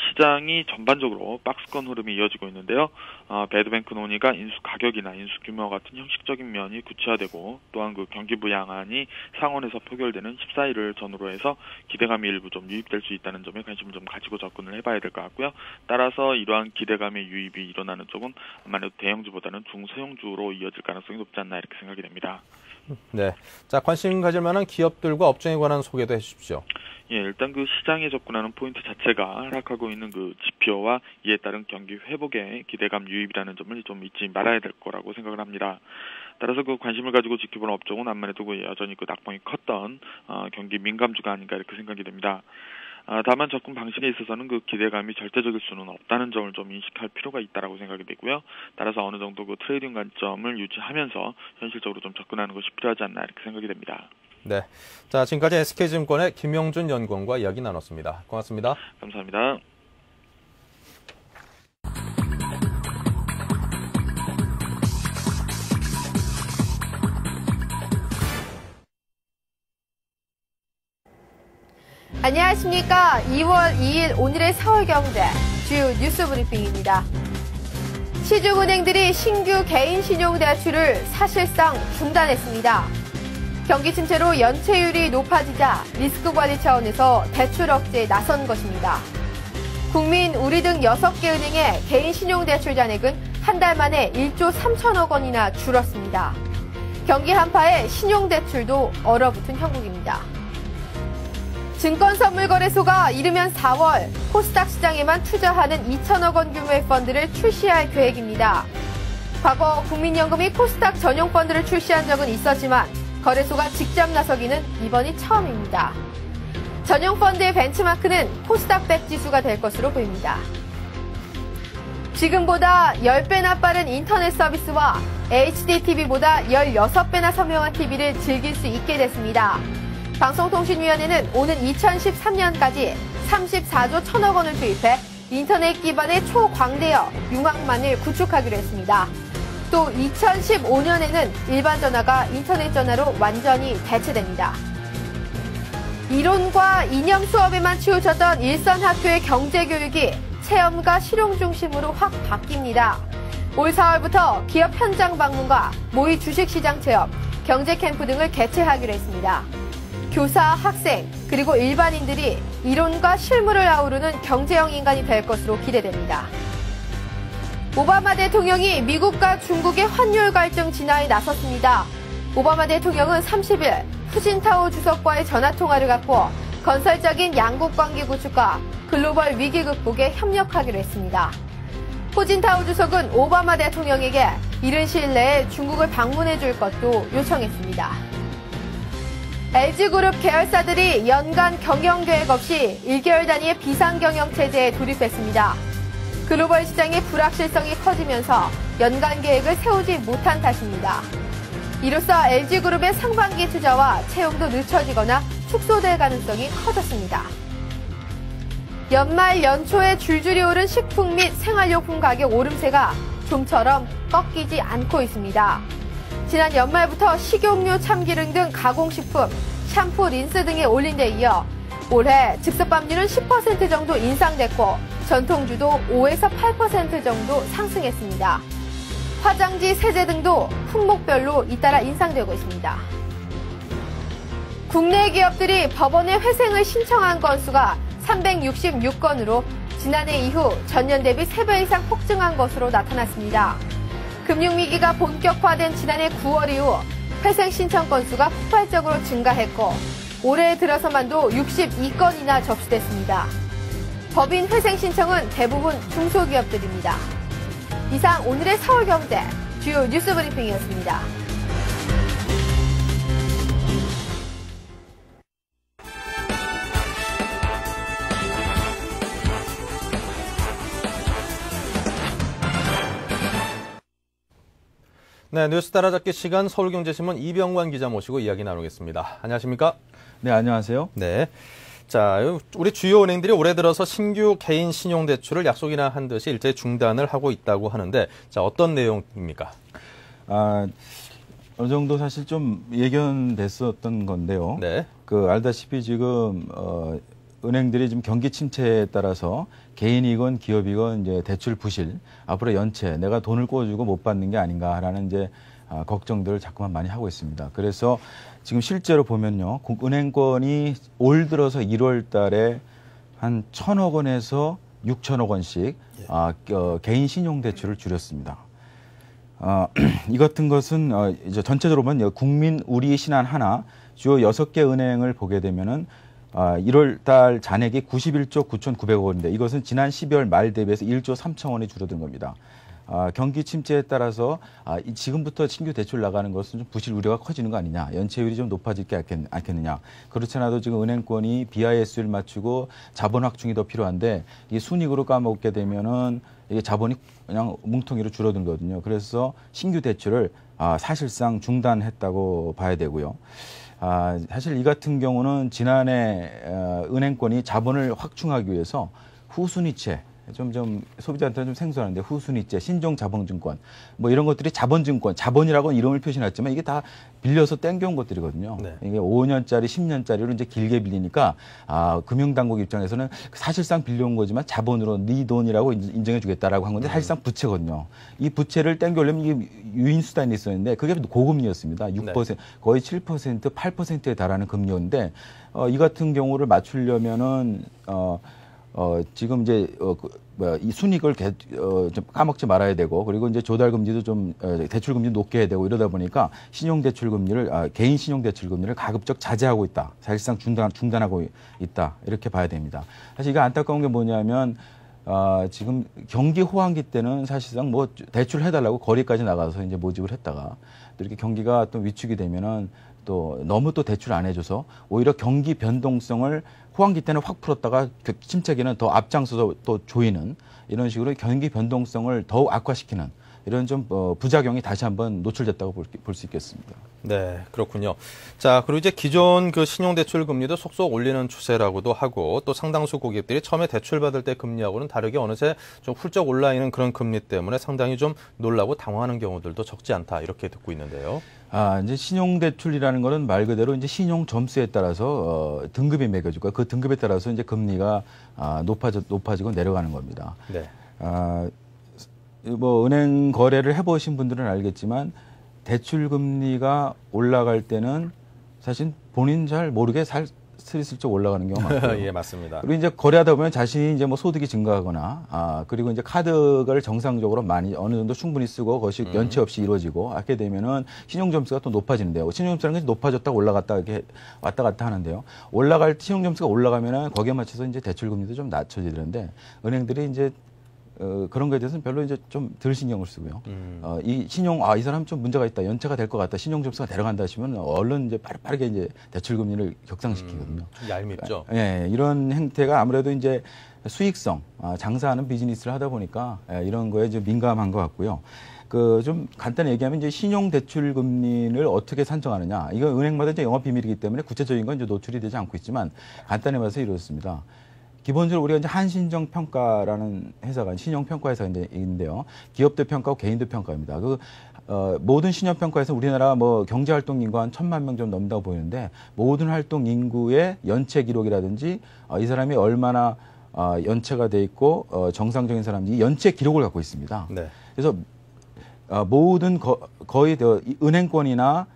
S4: 시장이 전반적으로 박스권 흐름이 이어지고 있는데요. 배드뱅크 논의가 인수 가격이나 인수 규모 같은 형식적인 면이 구체화되고, 또한 경기 부양안이 상원에서 표결되는 14일을 전후로 해서 기대감이 일부 좀 유입될 수 있다는 점에 관심을 좀 가지고 접근을 해봐야 될 것 같고요. 따라서 이러한 기대감의 유입이 일어나는 쪽은 아무래도 대형주보다는 중소형주로 이어질 가능성이 높지 않나 이렇게 생각이 됩니다.
S1: 네. 자, 관심 가질 만한 기업들과 업종에 관한 소개도 해주십시오.
S4: 예, 일단 시장에 접근하는 포인트 자체가 하락하고 있는 지표와 이에 따른 경기 회복의 기대감 유입이라는 점을 좀 잊지 말아야 될 거라고 생각을 합니다. 따라서 관심을 가지고 지켜보는 업종은 암만 해도 여전히 낙폭이 컸던 경기 민감주가 아닌가 이렇게 생각이 됩니다. 다만 접근 방식에 있어서는 기대감이 절대적일 수는 없다는 점을 좀 인식할 필요가 있다라고 생각이 되고요. 따라서 어느 정도 트레이딩 관점을 유지하면서 현실적으로 좀 접근하는 것이 필요하지 않나 이렇게 생각이 됩니다.
S1: 네. 자, 지금까지 SK증권의 김용준 연구원과 이야기 나눴습니다. 고맙습니다.
S4: 감사합니다.
S5: 안녕하십니까. 2월 2일 오늘의 서울경제 주요 뉴스 브리핑입니다. 시중은행들이 신규 개인 신용대출을 사실상 중단했습니다. 경기 침체로 연체율이 높아지자 리스크 관리 차원에서 대출 억제에 나선 것입니다. 국민, 우리 등 6개 은행의 개인 신용대출 잔액은 한 달 만에 1조 3천억 원이나 줄었습니다. 경기 한파에 신용대출도 얼어붙은 형국입니다. 증권선물거래소가 이르면 4월 코스닥 시장에만 투자하는 2천억 원 규모의 펀드를 출시할 계획입니다. 과거 국민연금이 코스닥 전용 펀드를 출시한 적은 있었지만 거래소가 직접 나서기는 이번이 처음입니다. 전용 펀드의 벤치마크는 코스닥 100 지수가 될 것으로 보입니다. 지금보다 10배나 빠른 인터넷 서비스와 HDTV보다 16배나 선명한 TV를 즐길 수 있게 됐습니다. 방송통신위원회는 오는 2013년까지 34조 1천억 원을 투입해 인터넷 기반의 초광대역 융합만을 구축하기로 했습니다. 또 2015년에는 일반 전화가 인터넷 전화로 완전히 대체됩니다. 이론과 이념 수업에만 치우쳤던 일선 학교의 경제교육이 체험과 실용 중심으로 확 바뀝니다. 올 4월부터 기업 현장 방문과 모의 주식시장 체험, 경제 캠프 등을 개최하기로 했습니다. 교사, 학생, 그리고 일반인들이 이론과 실무를 아우르는 경제형 인간이 될 것으로 기대됩니다. 오바마 대통령이 미국과 중국의 환율 갈등 진화에 나섰습니다. 오바마 대통령은 30일 푸진타오 주석과의 전화통화를 갖고 건설적인 양국 관계 구축과 글로벌 위기 극복에 협력하기로 했습니다. 푸진타오 주석은 오바마 대통령에게 이른 시일 내에 중국을 방문해 줄 것도 요청했습니다. LG그룹 계열사들이 연간 경영계획 없이 1개월 단위의 비상경영체제에 돌입했습니다. 글로벌 시장의 불확실성이 커지면서 연간 계획을 세우지 못한 탓입니다. 이로써 LG그룹의 상반기 투자와 채용도 늦춰지거나 축소될 가능성이 커졌습니다. 연말 연초에 줄줄이 오른 식품 및 생활용품 가격 오름세가 좀처럼 꺾이지 않고 있습니다. 지난 연말부터 식용유, 참기름 등 가공식품, 샴푸, 린스 등에 올린 데 이어 올해 즉석밥률은 10% 정도 인상됐고 전통주도 5에서 8% 정도 상승했습니다. 화장지, 세제 등도 품목별로 잇따라 인상되고 있습니다. 국내 기업들이 법원에 회생을 신청한 건수가 366건으로 지난해 이후 전년 대비 3배 이상 폭증한 것으로 나타났습니다. 금융위기가 본격화된 지난해 9월 이후 회생 신청 건수가 폭발적으로 증가했고 올해 들어서만도 62건이나 접수됐습니다. 법인 회생 신청은 대부분 중소기업들입니다. 이상 오늘의 서울경제 주요 뉴스 브리핑이었습니다.
S1: 네, 뉴스 따라잡기 시간 서울경제신문 이병관 기자 모시고 이야기 나누겠습니다. 안녕하십니까?
S6: 네, 안녕하세요.
S1: 네. 자, 우리 주요 은행들이 올해 들어서 신규 개인 신용대출을 약속이나 한 듯이 일제히 중단을 하고 있다고 하는데, 자, 어떤 내용입니까?
S6: 어느 정도 사실 좀 예견됐었던 건데요.
S1: 네.
S6: 알다시피 지금, 은행들이 지금 경기 침체에 따라서 개인이건 기업이건 이제 대출 부실, 앞으로 연체, 내가 돈을 꿔주고 못 받는 게 아닌가라는 이제 걱정들을 자꾸만 많이 하고 있습니다. 그래서 지금 실제로 보면요, 은행권이 올 들어서 1월 달에 한 1,000억 원에서 6천억 원씩 개인 신용대출을 줄였습니다. 이 같은 것은 이제 전체적으로 보면 국민, 우리, 신한, 하나 주요 6개 은행을 보게 되면은 1월 달 잔액이 91조 9,900억 원인데 이것은 지난 12월 말 대비해서 1조 3천 원이 줄어든 겁니다. 경기 침체에 따라서 지금부터 신규 대출 나가는 것은 좀 부실 우려가 커지는 거 아니냐, 연체율이 좀 높아지지 않겠느냐. 그렇지 않아도 지금 은행권이 BIS를 맞추고 자본 확충이 더 필요한데 이 순이익으로 까먹게 되면은 이게 자본이 그냥 뭉텅이로 줄어들거든요. 그래서 신규 대출을 사실상 중단했다고 봐야 되고요. 사실 이 같은 경우는 지난해 은행권이 자본을 확충하기 위해서 후순위채, 좀 소비자한테는 좀 생소한데 후순위채, 신종자본증권 뭐 이런 것들이 자본증권, 자본이라고 이름을 표시해놨지만 이게 다 빌려서 땡겨온 것들이거든요. 네. 이게 5년짜리, 10년짜리로 이제 길게 빌리니까 금융당국 입장에서는 사실상 빌려온 거지만 자본으로 네 돈이라고 인정해주겠다라고 한 건데 사실상 부채거든요. 이 부채를 땡겨오려면 이게 유인수단이 있었는데 그게 고금리였습니다. 6%, 네. 거의 7%, 8%에 달하는 금리였는데 이 같은 경우를 맞추려면은 지금 이제 이 순익을 좀 까먹지 말아야 되고 그리고 이제 조달금리도 좀 대출금리 높게 해야 되고 이러다 보니까 신용대출금리를 개인 신용대출금리를 가급적 자제하고 있다. 사실상 중단하고 있다. 이렇게 봐야 됩니다. 사실 이게 안타까운 게 뭐냐면 지금 경기 호황기 때는 사실상 뭐 대출해달라고 거리까지 나가서 이제 모집을 했다가 또 이렇게 경기가 또 위축이 되면은 또 너무 또 대출 안 해줘서 오히려 경기 변동성을 호황기 때는 확 풀었다가 침체기는 더 앞장서서 또 조이는 이런 식으로 경기 변동성을 더욱 악화시키는 이런 좀 부작용이 다시 한번 노출됐다고 볼 수 있겠습니다.
S1: 네, 그렇군요. 자, 그리고 이제 기존 그 신용대출 금리도 속속 올리는 추세라고도 하고 또 상당수 고객들이 처음에 대출 받을 때 금리하고는 다르게 어느새 좀 훌쩍 올라 있는 그런 금리 때문에 상당히 좀 놀라고 당황하는 경우들도 적지 않다 이렇게 듣고 있는데요.
S6: 이제 신용대출이라는 거는 말 그대로 이제 신용 점수에 따라서 등급이 매겨지고 그 등급에 따라서 이제 금리가 높아지고 내려가는 겁니다.
S1: 네.
S6: 뭐 은행 거래를 해보신 분들은 알겠지만 대출 금리가 올라갈 때는 사실 본인 잘 모르게 슬슬쩍 올라가는 경우가 많고요.
S1: 예, 맞습니다.
S6: 그리고 이제 거래하다 보면 자신이 이제 뭐 소득이 증가하거나 그리고 이제 카드를 정상적으로 많이 어느 정도 충분히 쓰고 그것이 연체 없이 이루어지고 하게 되면은 신용 점수가 또 높아지는데요. 신용 점수라는 게 높아졌다 올라갔다 이렇게 왔다 갔다 하는데요. 신용 점수가 올라가면은 거기에 맞춰서 이제 대출 금리도 좀 낮춰지는데 은행들이 이제 그런 거에 대해서는 별로 이제 좀 덜 신경을 쓰고요. 이 신용, 이 사람 좀 문제가 있다, 연체가 될 것 같다, 신용 점수가 내려간다 하시면 얼른 이제 빠르게 이제 대출 금리를 격상시키거든요.
S1: 얄밉죠.
S6: 예, 이런 행태가 아무래도 이제 수익성, 장사하는 비즈니스를 하다 보니까 이런 거에 이제 민감한 것 같고요. 좀 간단히 얘기하면 이제 신용 대출 금리를 어떻게 산정하느냐. 이거 은행마다 이제 영업 비밀이기 때문에 구체적인 건 이제 노출이 되지 않고 있지만 간단히 말해서 이렇습니다. 기본적으로 우리가 이제 한신정평가라는 회사가 신용평가 회사인데요. 기업도 평가하고 개인도 평가입니다. 모든 신용평가에서 우리나라 뭐 경제활동 인구가 한 1,000만 명 좀 넘는다고 보이는데 모든 활동 인구의 연체 기록이라든지 이 사람이 얼마나 연체가 돼 있고 정상적인 사람이 연체 기록을 갖고 있습니다. 네. 그래서 모든 거의 은행권이나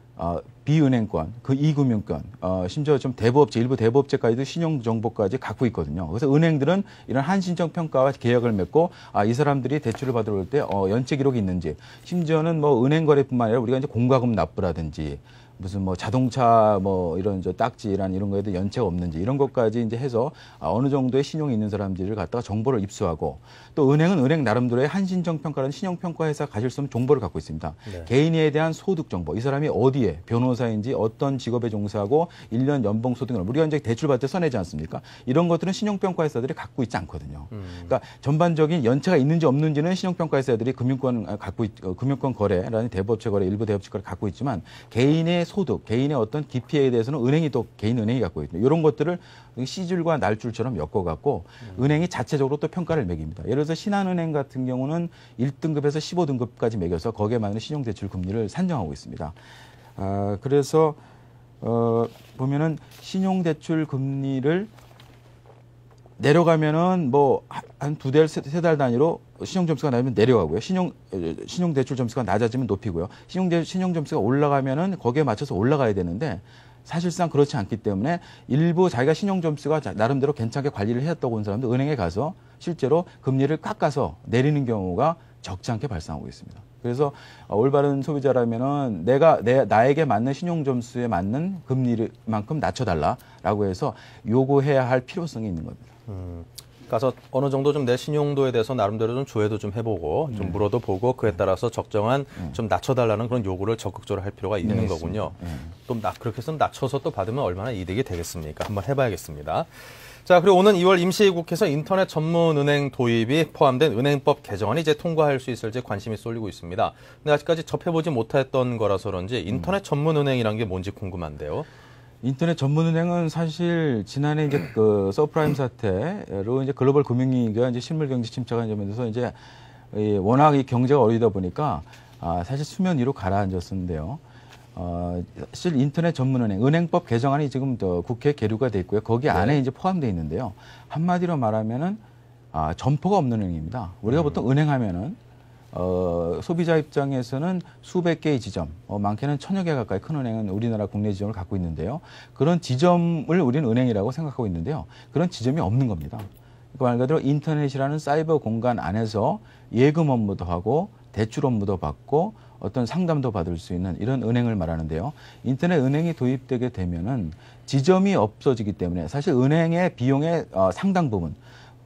S6: 비은행권, 이금융권, 심지어 좀 대부업체, 일부 대부업체까지도 신용정보까지 갖고 있거든요. 그래서 은행들은 이런 한신정 평가와 계약을 맺고, 이 사람들이 대출을 받으러 올 때, 연체 기록이 있는지, 심지어는 뭐 은행 거래뿐만 아니라 우리가 이제 공과금 납부라든지, 무슨 뭐 자동차 뭐 이런 딱지란 이런 거에도 연체가 없는지 이런 것까지 이제 해서 어느 정도의 신용이 있는 사람들을 갖다가 정보를 입수하고 또 은행은 은행 나름대로의 한신정평가라는 신용평가 회사 가질 수 없는 정보를 갖고 있습니다. 네. 개인에 대한 소득 정보, 이 사람이 어디에 변호사인지 어떤 직업에 종사하고 1년 연봉 소득을 우리가 이제 대출 받을 때 써내지 않습니까? 이런 것들은 신용평가 회사들이 갖고 있지 않거든요. 그러니까 전반적인 연체가 있는지 없는지는 신용평가 회사들이 금융권 거래라는 대부업체 거래, 일부 대부업체 거래 갖고 있지만 개인의 소득, 개인의 어떤 기피에 대해서는 은행이 또 개인 은행이 갖고 있거든요. 이런 것들을 C줄과 날줄처럼 엮어갖고 은행이 자체적으로 또 평가를 매깁니다. 예를 들어서 신한은행 같은 경우는 1등급에서 15등급까지 매겨서 거기에 맞는 신용대출 금리를 산정하고 있습니다. 그래서 보면은 신용대출 금리를 내려가면은 뭐 한 2달, 3달 단위로 신용 점수가 낮으면 내려가고요. 신용 대출 점수가 낮아지면 높이고요. 신용 점수가 올라가면은 거기에 맞춰서 올라가야 되는데 사실상 그렇지 않기 때문에 일부 자기가 신용 점수가 나름대로 괜찮게 관리를 해왔다고 온 사람도 은행에 가서 실제로 금리를 깎아서 내리는 경우가 적지 않게 발생하고 있습니다. 그래서 올바른 소비자라면은 나에게 맞는 신용 점수에 맞는 금리만큼 낮춰달라라고 해서 요구해야 할 필요성이 있는 겁니다.
S1: 가서 어느 정도 좀 내 신용도에 대해서 나름대로 좀 조회도 좀 해보고 좀 물어도 보고 그에 따라서 적정한 좀 낮춰달라는 그런 요구를 적극적으로 할 필요가 있는 거군요. 또 그렇게 해서 낮춰서 또 받으면 얼마나 이득이 되겠습니까? 한번 해봐야겠습니다. 자, 그리고 오는 2월 임시국회에서 인터넷 전문 은행 도입이 포함된 은행법 개정안이 이제 통과할 수 있을지 관심이 쏠리고 있습니다. 근데 아직까지 접해보지 못했던 거라서 그런지 인터넷 전문 은행이란 게 뭔지 궁금한데요.
S6: 인터넷 전문은행은 사실 지난해 이제 그 서프라임 사태로 이제 글로벌 금융위기가 이제 실물 경제 침체가 되면서 이제 워낙 이 경제가 어려다 보니까 사실 수면 위로 가라앉았었는데요. 사실 인터넷 전문은행, 은행법 개정안이 지금 국회에 계류가 돼 있고요. 거기 안에 이제 포함되어 있는데요. 한마디로 말하면은 점포가 없는 은행입니다. 우리가 보통 은행하면은 소비자 입장에서는 수백 개의 지점, 많게는 1000여 개 가까이 큰 은행은 우리나라 국내 지점을 갖고 있는데요. 그런 지점을 우리는 은행이라고 생각하고 있는데요. 그런 지점이 없는 겁니다. 그러니까 말 그대로 인터넷이라는 사이버 공간 안에서 예금 업무도 하고 대출 업무도 받고 어떤 상담도 받을 수 있는 이런 은행을 말하는데요. 인터넷 은행이 도입되게 되면은 지점이 없어지기 때문에 사실 은행의 비용의 상당 부분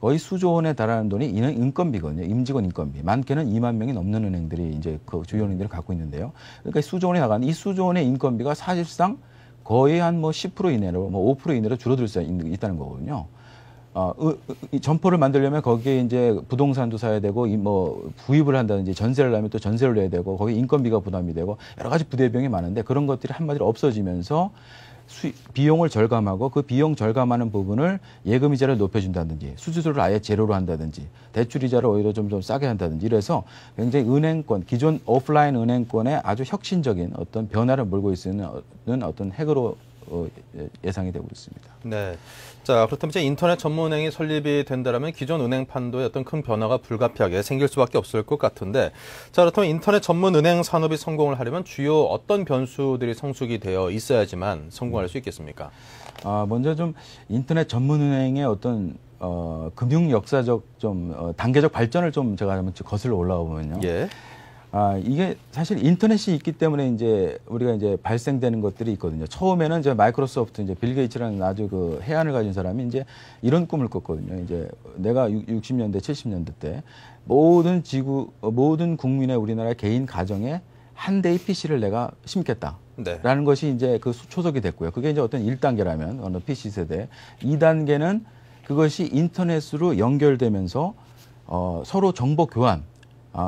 S6: 거의 수조 원에 달하는 돈이 인건비거든요. 임직원 인건비. 많게는 2만 명이 넘는 은행들이 이제 그 주요 은행들을 갖고 있는데요. 그러니까 수조 원에 나가는 이 수조 원의 인건비가 사실상 거의 한 뭐 10% 이내로 뭐 5% 이내로 줄어들 수 있다는 거거든요. 이 점포를 만들려면 거기에 이제 부동산도 사야 되고 뭐 구입을 한다든지 전세를 하면 또 전세를 내야 되고 거기 인건비가 부담이 되고 여러 가지 부대비용이 많은데 그런 것들이 한마디로 없어지면서 비용을 절감하고 그 비용 절감하는 부분을 예금 이자를 높여준다든지 수수료를 아예 제로로 한다든지 대출 이자를 오히려 좀 싸게 한다든지 이래서 굉장히 은행권 기존 오프라인 은행권에 아주 혁신적인 어떤 변화를 몰고 있는 어떤 핵으로 예상이 되고 있습니다.
S1: 네. 자, 그렇다면 이제 인터넷 전문은행이 설립이 된다면 기존 은행 판도에 어떤 큰 변화가 불가피하게 생길 수밖에 없을 것 같은데, 자, 그렇다면 인터넷 전문은행 산업이 성공을 하려면 주요 어떤 변수들이 성숙이 되어 있어야지만 성공할 수 있겠습니까?
S6: 먼저 좀 인터넷 전문은행의 어떤 금융 역사적 좀 단계적 발전을 좀 제가 한번 거슬러 올라가 보면요.
S1: 예.
S6: 이게 사실 인터넷이 있기 때문에 이제 우리가 이제 발생되는 것들이 있거든요. 처음에는 이제 마이크로소프트 이제 빌 게이츠라는 아주 그 해안을 가진 사람이 이제 이런 꿈을 꿨거든요. 이제 내가 60년대, 70년대 때 모든 국민의 우리나라 개인 가정에 한 대의 PC를 내가 심겠다.
S1: 네.
S6: 라는 것이 이제 그 초석이 됐고요. 그게 이제 어떤 1단계라면 어느 PC 세대. 2단계는 그것이 인터넷으로 연결되면서 서로 정보 교환,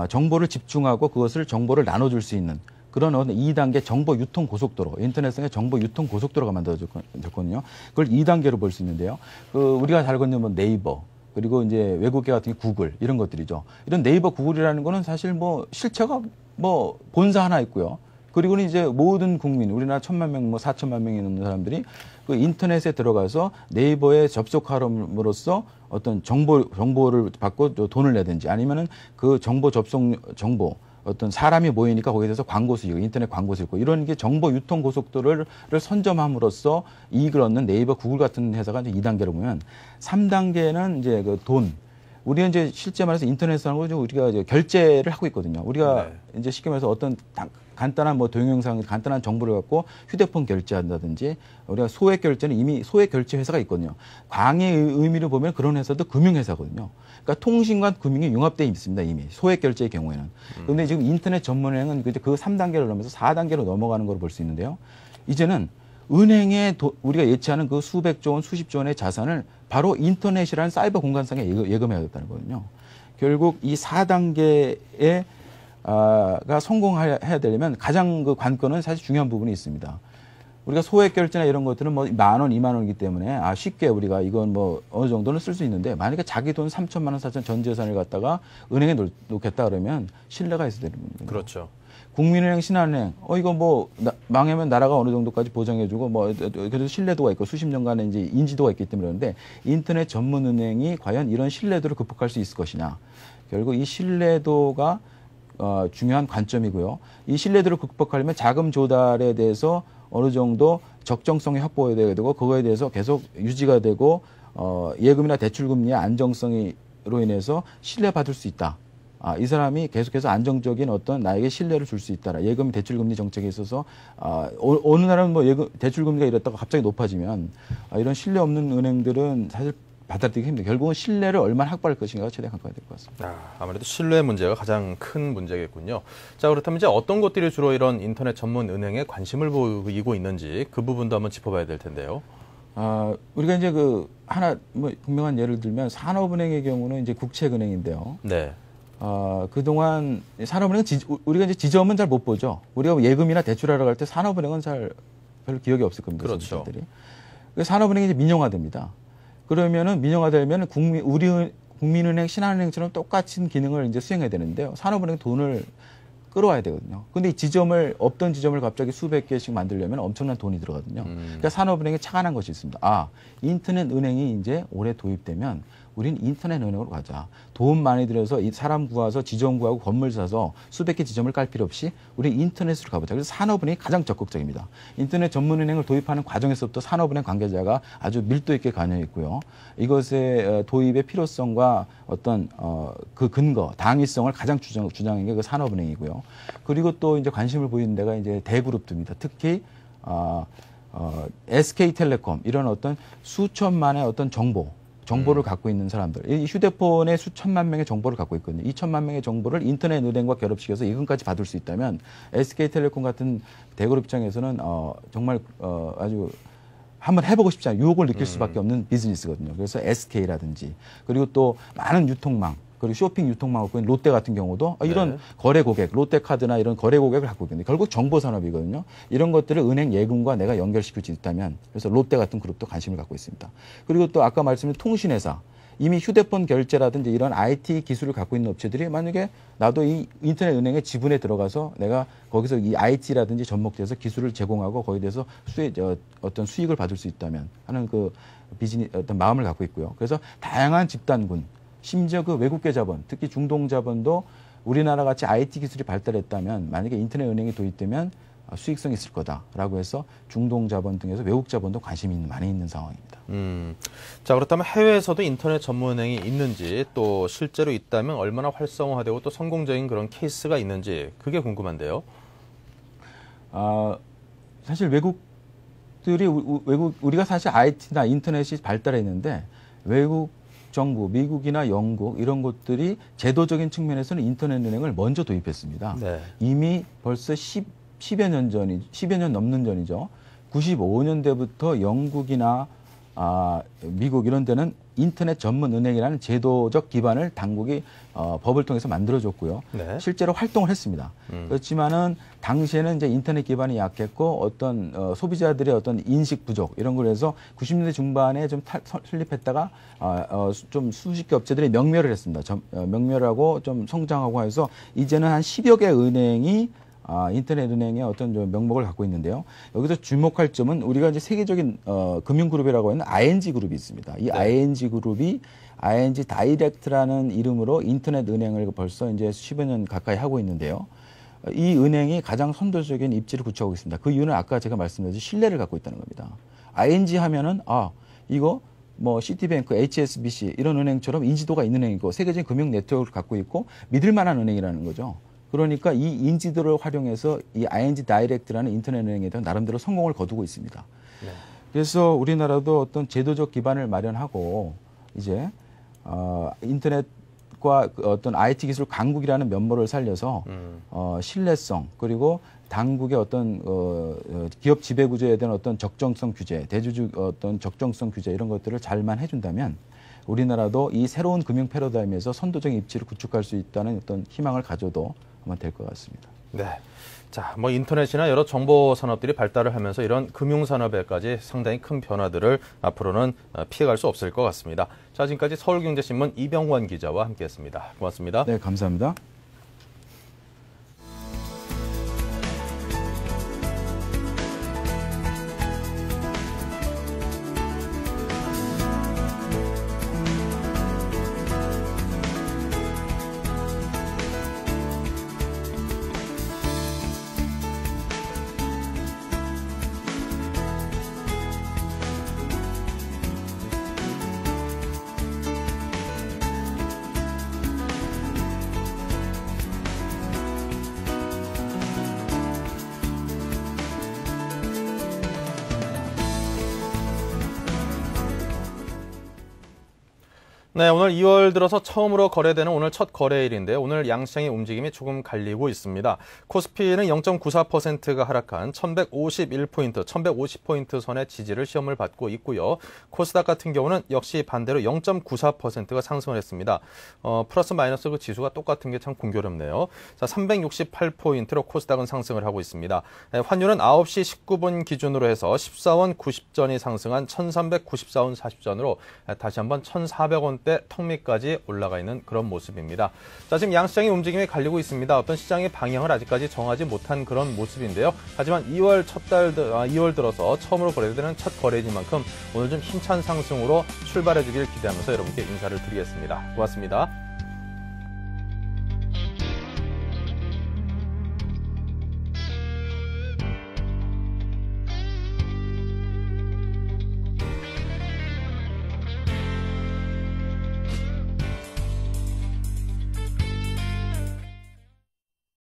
S6: 정보를 집중하고 그것을 정보를 나눠줄 수 있는 그런 2단계 정보 유통 고속도로, 인터넷상의 정보 유통 고속도로가 만들어졌거든요. 그걸 2단계로 볼 수 있는데요. 우리가 잘 걷는 뭐 네이버, 그리고 이제 외국계 같은 게 구글, 이런 것들이죠. 이런 네이버, 구글이라는 거는 사실 뭐 실체가 뭐 본사 하나 있고요. 그리고는 이제 모든 국민, 우리나라 1000만 명, 뭐 4천만 명이 넘는 사람들이 그 인터넷에 들어가서 네이버에 접속함으로써 어떤 정보를 받고 돈을 내든지 아니면은 그 정보 어떤 사람이 모이니까 거기에 대해서 광고 수익, 인터넷 광고 수익, 이런 게 정보 유통 고속도로를 선점함으로써 이익을 얻는 네이버, 구글 같은 회사가 이제 2단계로 보면 3단계는 이제 그 돈. 우리가 이제 실제 말해서 인터넷상으로 우리가 이제 결제를 하고 있거든요. 우리가 이제 쉽게 말해서 어떤 간단한 뭐 동영상, 간단한 정보를 갖고 휴대폰 결제한다든지 우리가 소액 결제는 이미 소액 결제 회사가 있거든요. 광의 의미를 보면 그런 회사도 금융회사거든요. 그러니까 통신과 금융이 융합되어 있습니다. 이미 소액 결제의 경우에는. 그런데 지금 인터넷 전문은행은 그 3단계를 넘어서 4단계로 넘어가는 걸 볼 수 있는데요. 이제는 은행에 우리가 예치하는 그 수백조 원, 수십조 원의 자산을 바로 인터넷이라는 사이버 공간상에 예금해야겠다는 거거든요. 결국 이 4단계에 가 성공해야 되려면 가장 그 관건은 사실 중요한 부분이 있습니다. 우리가 소액 결제나 이런 것들은 뭐 10,000원, 20,000원이기 때문에 쉽게 우리가 이건 뭐 어느 정도는 쓸 수 있는데 만약에 자기 돈 3천만 원, 4천 전 재산을 갖다가 은행에 놓겠다 그러면 신뢰가 있어야 되는 겁니다.
S1: 그렇죠.
S6: 국민은행, 신한은행, 이거 뭐 망하면 나라가 어느 정도까지 보장해주고 뭐 그래도 신뢰도가 있고 수십 년간의 이제 인지도가 있기 때문에 그런데 인터넷 전문은행이 과연 이런 신뢰도를 극복할 수 있을 것이냐? 결국 이 신뢰도가 중요한 관점이고요. 이 신뢰도를 극복하려면 자금 조달에 대해서 어느 정도 적정성이 확보해야 되고 그거에 대해서 계속 유지가 되고 예금이나 대출금리의 안정성으로 인해서 신뢰받을 수 있다. 이 사람이 계속해서 안정적인 어떤 나에게 신뢰를 줄 수 있다라. 예금, 대출금리 정책에 있어서 어느 나라는 뭐 대출금리가 이랬다가 갑자기 높아지면 이런 신뢰 없는 은행들은 사실 받아들이기 힘들어요. 결국은 신뢰를 얼마나 확보할 것인가가 최대 관건이 될 것 같습니다.
S1: 아무래도 신뢰 문제가 가장 큰 문제겠군요. 자, 그렇다면 이제 어떤 곳들이 주로 이런 인터넷 전문 은행에 관심을 보이고 있는지 그 부분도 한번 짚어봐야 될 텐데요.
S6: 우리가 이제 뭐 분명한 예를 들면 산업은행의 경우는 이제 국책은행인데요.
S1: 네.
S6: 그동안 산업은행은 우리가 이제 지점은 잘 못 보죠. 우리가 예금이나 대출하러 갈 때 산업은행은 잘 별로 기억이 없을 겁니다.
S1: 그렇죠.
S6: 산업은행이 이제 민영화됩니다. 그러면은 민영화되면 우리 국민은행, 신한은행처럼 똑같은 기능을 이제 수행해야 되는데요. 산업은행 돈을 끌어와야 되거든요. 근데 이 지점을, 없던 지점을 갑자기 수백 개씩 만들려면 엄청난 돈이 들어가거든요. 그러니까 산업은행에 착안한 것이 있습니다. 인터넷 은행이 이제 올해 도입되면 우린 인터넷 은행으로 가자. 돈 많이 들여서 사람 구해서 지점 구하고 건물 사서 수백 개 지점을 깔 필요 없이 우리 인터넷으로 가보자. 그래서 산업은행이 가장 적극적입니다. 인터넷 전문은행을 도입하는 과정에서부터 산업은행 관계자가 아주 밀도 있게 관여했고요. 이것의 도입의 필요성과 어떤 그 근거, 당위성을 가장 주장한 게 그 산업은행이고요. 그리고 또 이제 관심을 보이는 데가 이제 대그룹들입니다. 특히 SK텔레콤 이런 어떤 수천만의 어떤 정보를 갖고 있는 사람들. 이 휴대폰에 수천만 명의 정보를 갖고 있거든요. 이 천만 명의 정보를 인터넷 은행과 결합시켜서 이금까지 받을 수 있다면 SK텔레콤 같은 대그룹 입장에서는 정말 아주 한번 해보고 싶지 않아요. 유혹을 느낄 수밖에 없는 비즈니스거든요. 그래서 SK라든지 그리고 또 많은 유통망 그리고 쇼핑 유통망을 갖고 있는 롯데 같은 경우도 이런 거래 고객, 롯데카드나 이런 거래 고객을 갖고 있거든요. 결국 정보 산업이거든요. 이런 것들을 은행 예금과 내가 연결시킬 수 있다면 그래서 롯데 같은 그룹도 관심을 갖고 있습니다. 그리고 또 아까 말씀드린 통신회사 이미 휴대폰 결제라든지 이런 IT 기술을 갖고 있는 업체들이 만약에 나도 이 인터넷 은행의 지분에 들어가서 내가 거기서 이 IT라든지 접목돼서 기술을 제공하고 거기에 대해서 어떤 수익을 받을 수 있다면 하는 그 비즈니스 어떤 마음을 갖고 있고요. 그래서 다양한 집단군 심지어 그 외국계 자본, 특히 중동 자본도 우리나라 같이 IT 기술이 발달했다면 만약에 인터넷 은행이 도입되면 수익성이 있을 거다라고 해서 중동 자본 등에서 외국 자본도 관심이 많이 있는 상황입니다.
S1: 자, 그렇다면 해외에서도 인터넷 전문은행이 있는지 또 실제로 있다면 얼마나 활성화되고 또 성공적인 그런 케이스가 있는지 그게 궁금한데요.
S6: 사실 우리가 사실 IT나 인터넷이 발달했는데 외국 정부, 미국이나 영국 이런 곳들이 제도적인 측면에서는 인터넷 은행을 먼저 도입했습니다. 네. 이미 벌써 10여 년 넘는 전이죠. 95년대부터 영국이나 미국 이런 데는 인터넷 전문 은행이라는 제도적 기반을 당국이 법을 통해서 만들어줬고요. 네. 실제로 활동을 했습니다. 그렇지만은 당시에는 이제 인터넷 기반이 약했고 어떤 소비자들의 어떤 인식 부족 이런 걸 해서 90년대 중반에 좀 설립했다가 좀 수십 개 업체들이 명멸을 했습니다. 명멸하고 좀 성장하고 해서 이제는 한 10여 개 은행이 인터넷 은행의 어떤 명목을 갖고 있는데요. 여기서 주목할 점은 우리가 이제 세계적인 금융그룹이라고 하는 ING 그룹이 있습니다. 이 ING 그룹이 ING 다이렉트라는 이름으로 인터넷 은행을 벌써 이제 10여 년 가까이 하고 있는데요. 이 은행이 가장 선도적인 입지를 구축하고 있습니다. 그 이유는 아까 제가 말씀드렸듯이 신뢰를 갖고 있다는 겁니다. ING 하면은 이거 뭐 시티뱅크, HSBC 이런 은행처럼 인지도가 있는 은행이고 세계적인 금융 네트워크를 갖고 있고 믿을 만한 은행이라는 거죠. 그러니까 이 인지도를 활용해서 이 ING 다이렉트라는 인터넷 은행에 대한 나름대로 성공을 거두고 있습니다. 네. 그래서 우리나라도 어떤 제도적 기반을 마련하고 이제 인터넷과 어떤 IT 기술 강국이라는 면모를 살려서 신뢰성 그리고 당국의 어떤 기업 지배 구조에 대한 어떤 적정성 규제, 대주주 어떤 적정성 규제 이런 것들을 잘만 해준다면 우리나라도 이 새로운 금융 패러다임에서 선도적인 입지를 구축할 수 있다는 어떤 희망을 가져도 아마 될 것 같습니다.
S1: 네. 자, 뭐 인터넷이나 여러 정보 산업들이 발달을 하면서 이런 금융 산업에까지 상당히 큰 변화들을 앞으로는 피해갈 수 없을 것 같습니다. 자, 지금까지 서울경제신문 이병환 기자와 함께했습니다. 고맙습니다.
S6: 네, 감사합니다.
S1: 네, 오늘 2월 들어서 처음으로 거래되는 오늘 첫 거래일인데 오늘 양시장의 움직임이 조금 갈리고 있습니다. 코스피는 0.94%가 하락한 1151포인트, 1150포인트 선의 지지를 시험을 받고 있고요. 코스닥 같은 경우는 역시 반대로 0.94%가 상승을 했습니다. 플러스 마이너스 그 지수가 똑같은 게 참 공교롭네요. 자, 368포인트로 코스닥은 상승을 하고 있습니다. 네, 환율은 9시 19분 기준으로 해서 14원 90전이 상승한 1394원 40전으로 다시 한번 1400원대 턱 밑까지 올라가 있는 그런 모습입니다. 자, 지금 양시장의 움직임이 갈리고 있습니다. 어떤 시장의 방향을 아직까지 정하지 못한 그런 모습인데요. 하지만 2월 들어서 처음으로 거래되는 첫 거래인 만큼 오늘 좀 힘찬 상승으로 출발해 주길 기대하면서 여러분께 인사를 드리겠습니다. 고맙습니다.